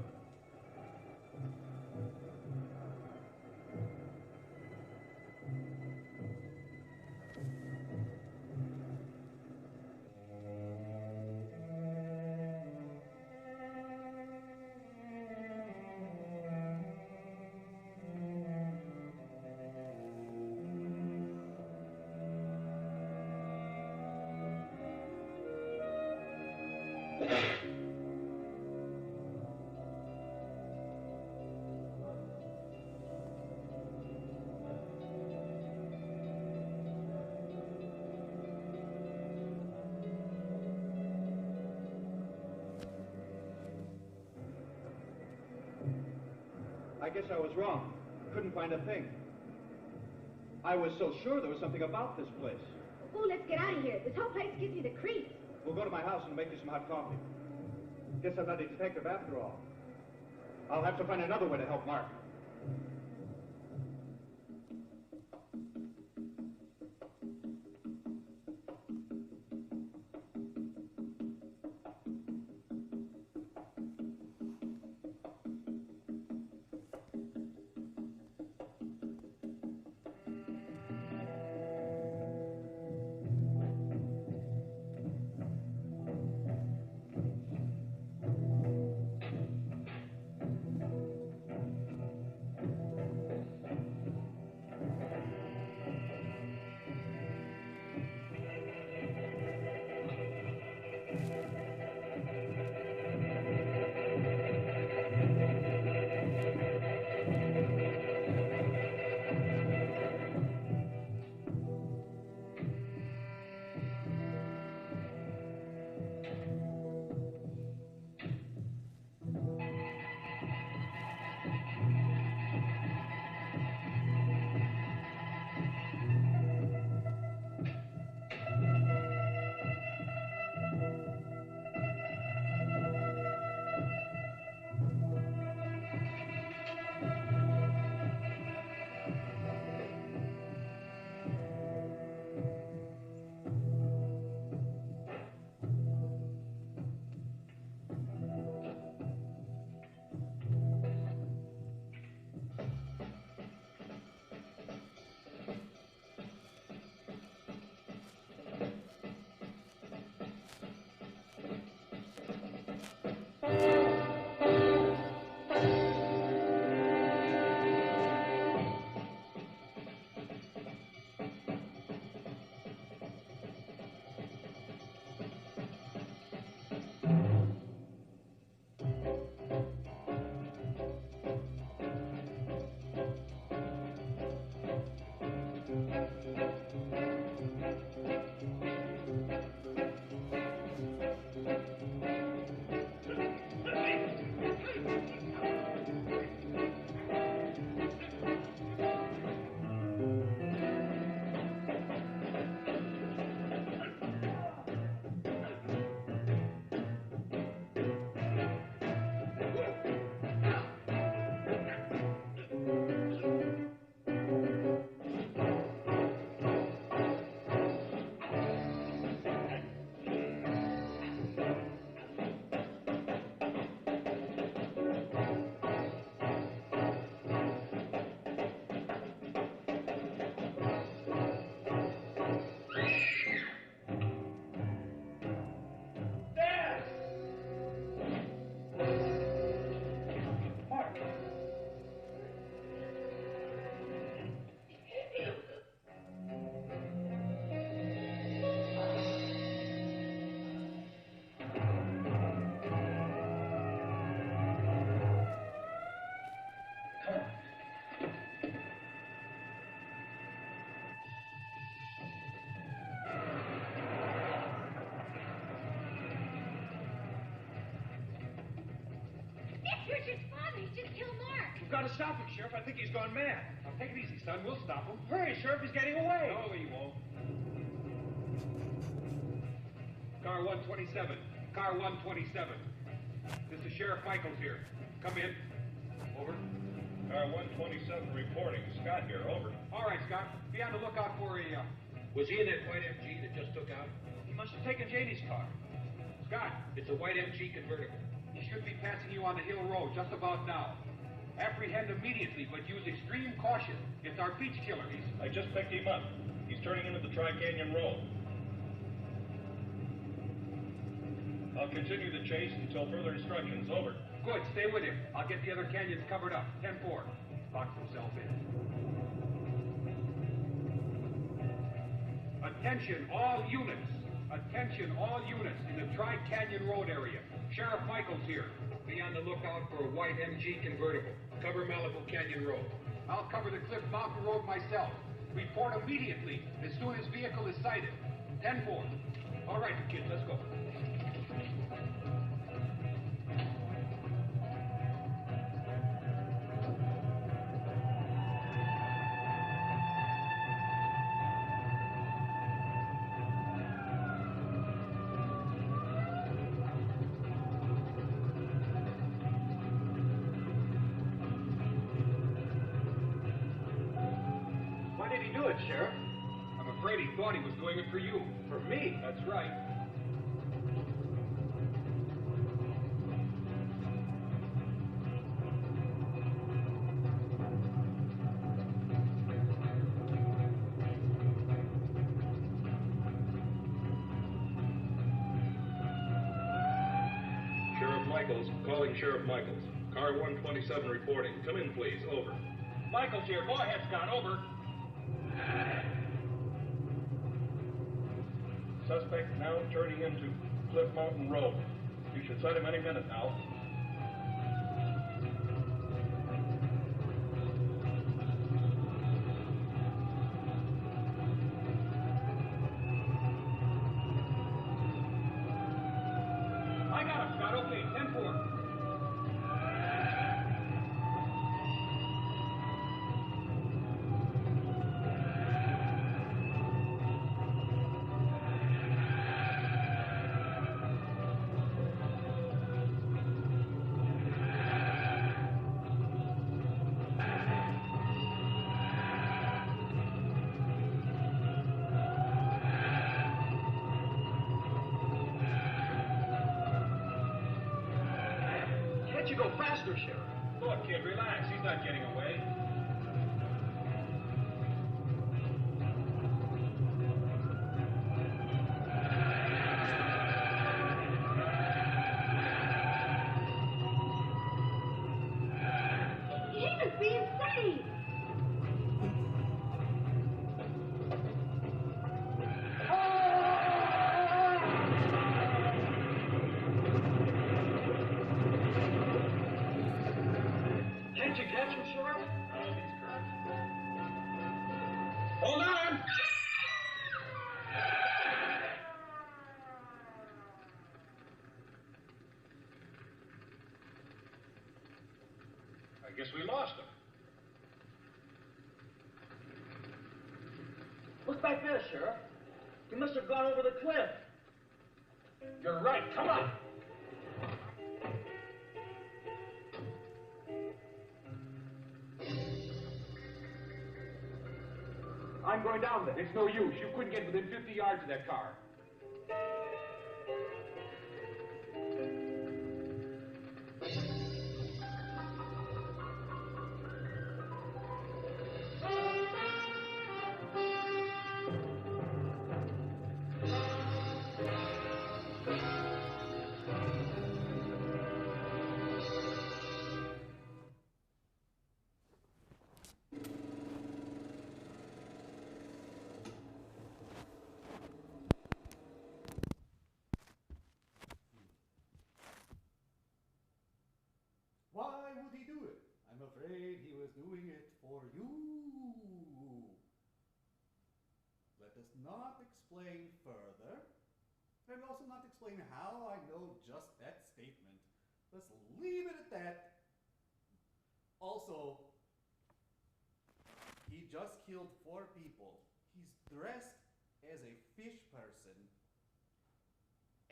I guess I was wrong. Couldn't find a thing. I was so sure there was something about this place. Oh, let's get out of here. This whole place gives me the creeps. We'll go to my house and make you some hot coffee. Guess I'm not a detective after all. I'll have to find another way to help Mark. kill Mark. We've got to stop him, Sheriff. I think he's gone mad. Now, take it easy, son. We'll stop him. Hurry, Sheriff. He's getting away. No, he won't. Car 127. Car 127. This is Sheriff Michaels here. Come in. Over. Car 127 reporting. Scott here, over. All right, Scott. Be on the lookout for a... Was he in that white MG that just took out? He must have taken Janie's car. Scott, it's a white MG convertible. He should be passing you on the Hill Road just about now. Apprehend immediately, but use extreme caution. It's our beach killer. I just picked him up. He's turning into the Tri-Canyon Road. I'll continue the chase until further instructions. Over. Good. Stay with him. I'll get the other canyons covered up. 10-4. Locks himself in. Attention, all units. Attention, all units in the Tri-Canyon Road area. Sheriff Michaels here. Be on the lookout for a white MG convertible. Cover Malibu Canyon Road. I'll cover the Cliff Mountain Road myself. Report immediately as soon as vehicle is sighted. 10-4. All right, kids, let's go. Sheriff. I'm afraid he thought he was doing it for you. For me? That's right. Sheriff Michaels, calling Sheriff Michaels. Car 127 reporting. Come in, please. Over. Michaels here. Go ahead, Scott. Over. Suspect now turning into Cliff Mountain Road. You should sight him any minute now. I got him, Scott. Okay, 10-4. Can't you go faster, Sheriff? Look, kid, relax. He's not getting away. He must be insane. Can't you catch him, Sheriff? No, he's correct. Hold on! I guess we lost him. Look back there, Sheriff. He must have gone over the cliff. You're right. Come on. I'm going down there. It's no use. You couldn't get within 50 yards of that car. Why would he do it? I'm afraid he was doing it for you. Let us not explain further. I will also not explain how I know just that statement. Let's leave it at that. Also, he just killed 4 people. He's dressed as a fish person.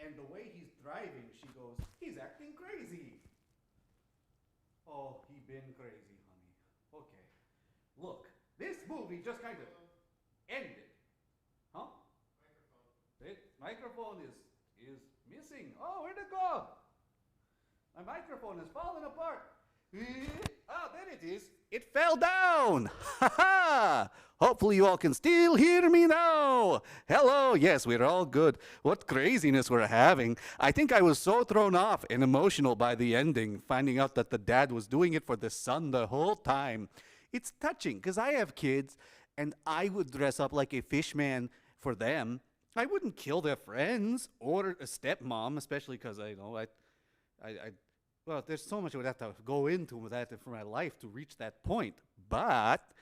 And the way he's driving, she goes, he's acting crazy. Oh, he been crazy, honey. Okay. Look, this movie just kind of ended. Huh? Microphone is missing. Oh, where'd it go? My microphone is falling apart. Ah, there it is. It fell down. Ha ha! Hopefully you all can still hear me now. Hello. Yes, we're all good. What craziness we're having. I think I was so thrown off and emotional by the ending, finding out that the dad was doing it for the son the whole time. It's touching because I have kids and I would dress up like a fish man for them. I wouldn't kill their friends or a stepmom, especially because well, there's so much I would have to go into with that for my life to reach that point. But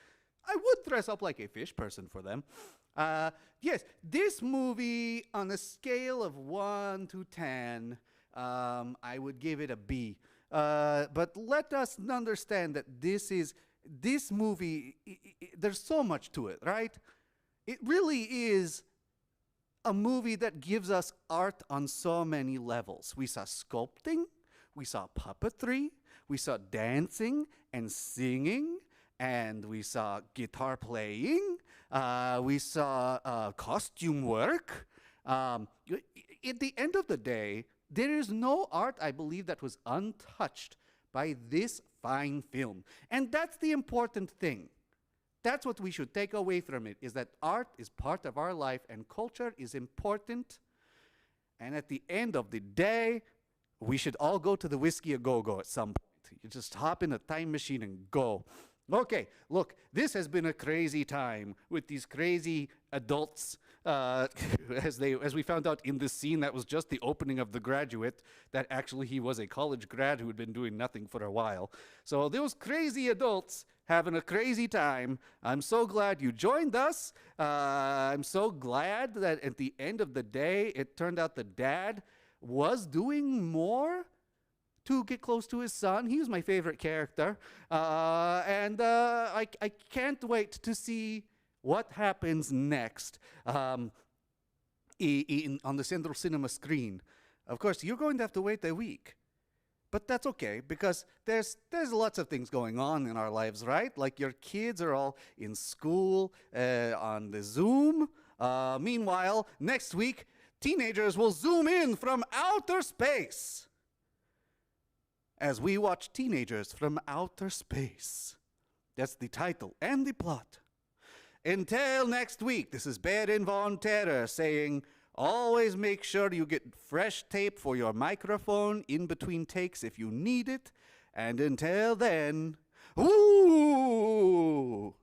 I would dress up like a fish person for them. Yes, this movie, on a scale of 1 to 10, I would give it a B. But let us understand that this movie, there's so much to it, right? It really is a movie that gives us art on so many levels. We saw sculpting, we saw puppetry, we saw dancing and singing, and we saw guitar playing, we saw costume work. At the end of the day, there is no art, I believe, that was untouched by this fine film. And that's the important thing. That's what we should take away from it, is that art is part of our life and culture is important. And at the end of the day, we should all go to the Whiskey A Go-Go at some point. You just hop in a time machine and go. Okay, look, this has been a crazy time with these crazy adults. As we found out in this scene, that was just the opening of The Graduate, that actually he was a college grad who had been doing nothing for a while. So those crazy adults having a crazy time. I'm so glad you joined us. I'm so glad that at the end of the day, it turned out the dad was doing more to get close to his son. He was my favorite character. And I can't wait to see what happens next on the Central Cinema screen. Of course, you're going to have to wait a week. But that's okay, because there's lots of things going on in our lives, right? Like your kids are all in school on the Zoom. Meanwhile, next week, teenagers will zoom in from outer space as we watch Teenagers from Outer Space. That's the title and the plot. Until next week, this is Baron Von Terror saying, always make sure you get fresh tape for your microphone in between takes if you need it. And until then, woo!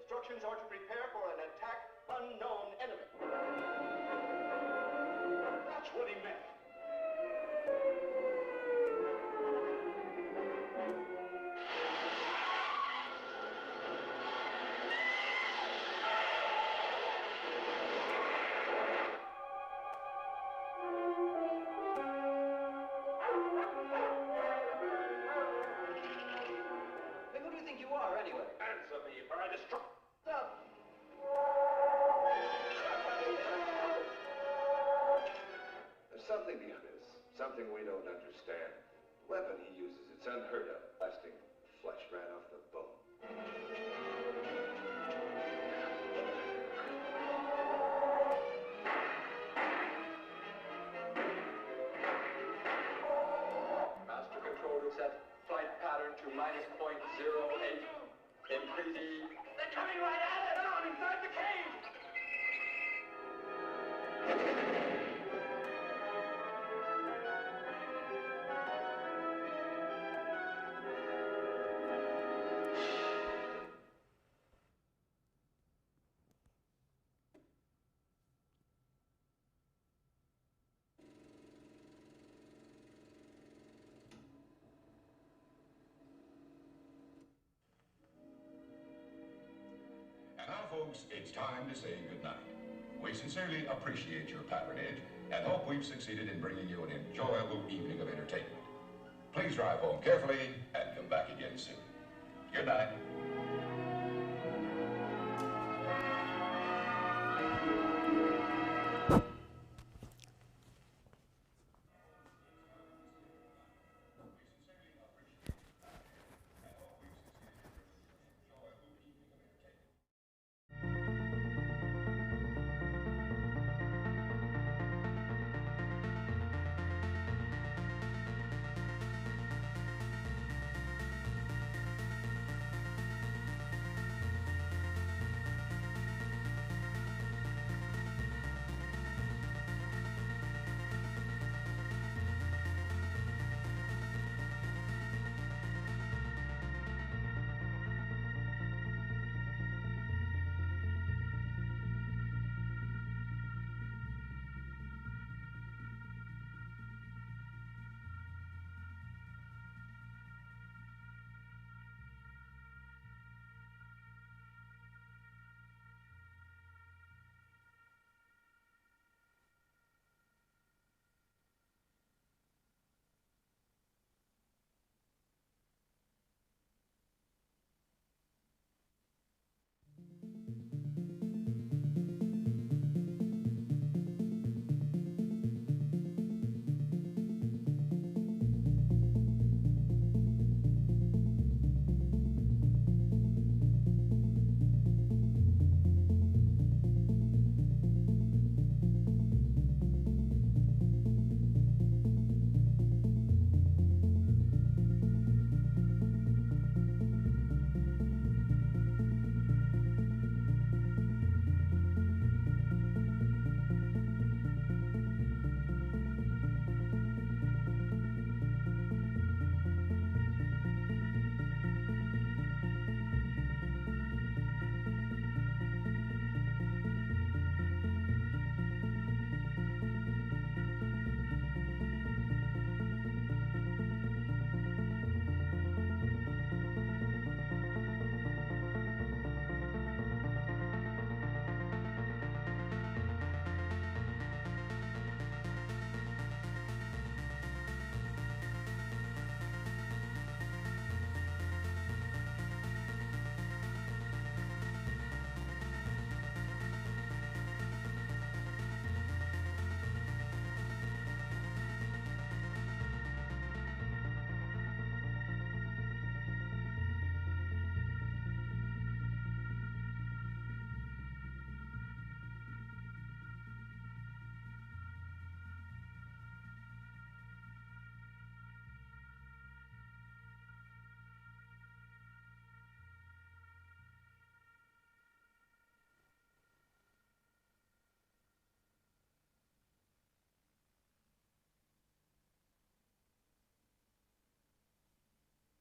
Instructions are to prepare for an attack unknown enemy. That's what he meant. Hey, who do you think you are, anyway? Answer me, or I destroy. Stop! There's something behind this. Something we don't understand. The weapon he uses, it's unheard of. Blasting flesh right off the bone. Master control set flight pattern to -.08. Increase. They're coming right at it! Down inside the cage! folks, it's time to say goodnight. We sincerely appreciate your patronage and hope we've succeeded in bringing you an enjoyable evening of entertainment. Please drive home carefully and come back again soon. Good night.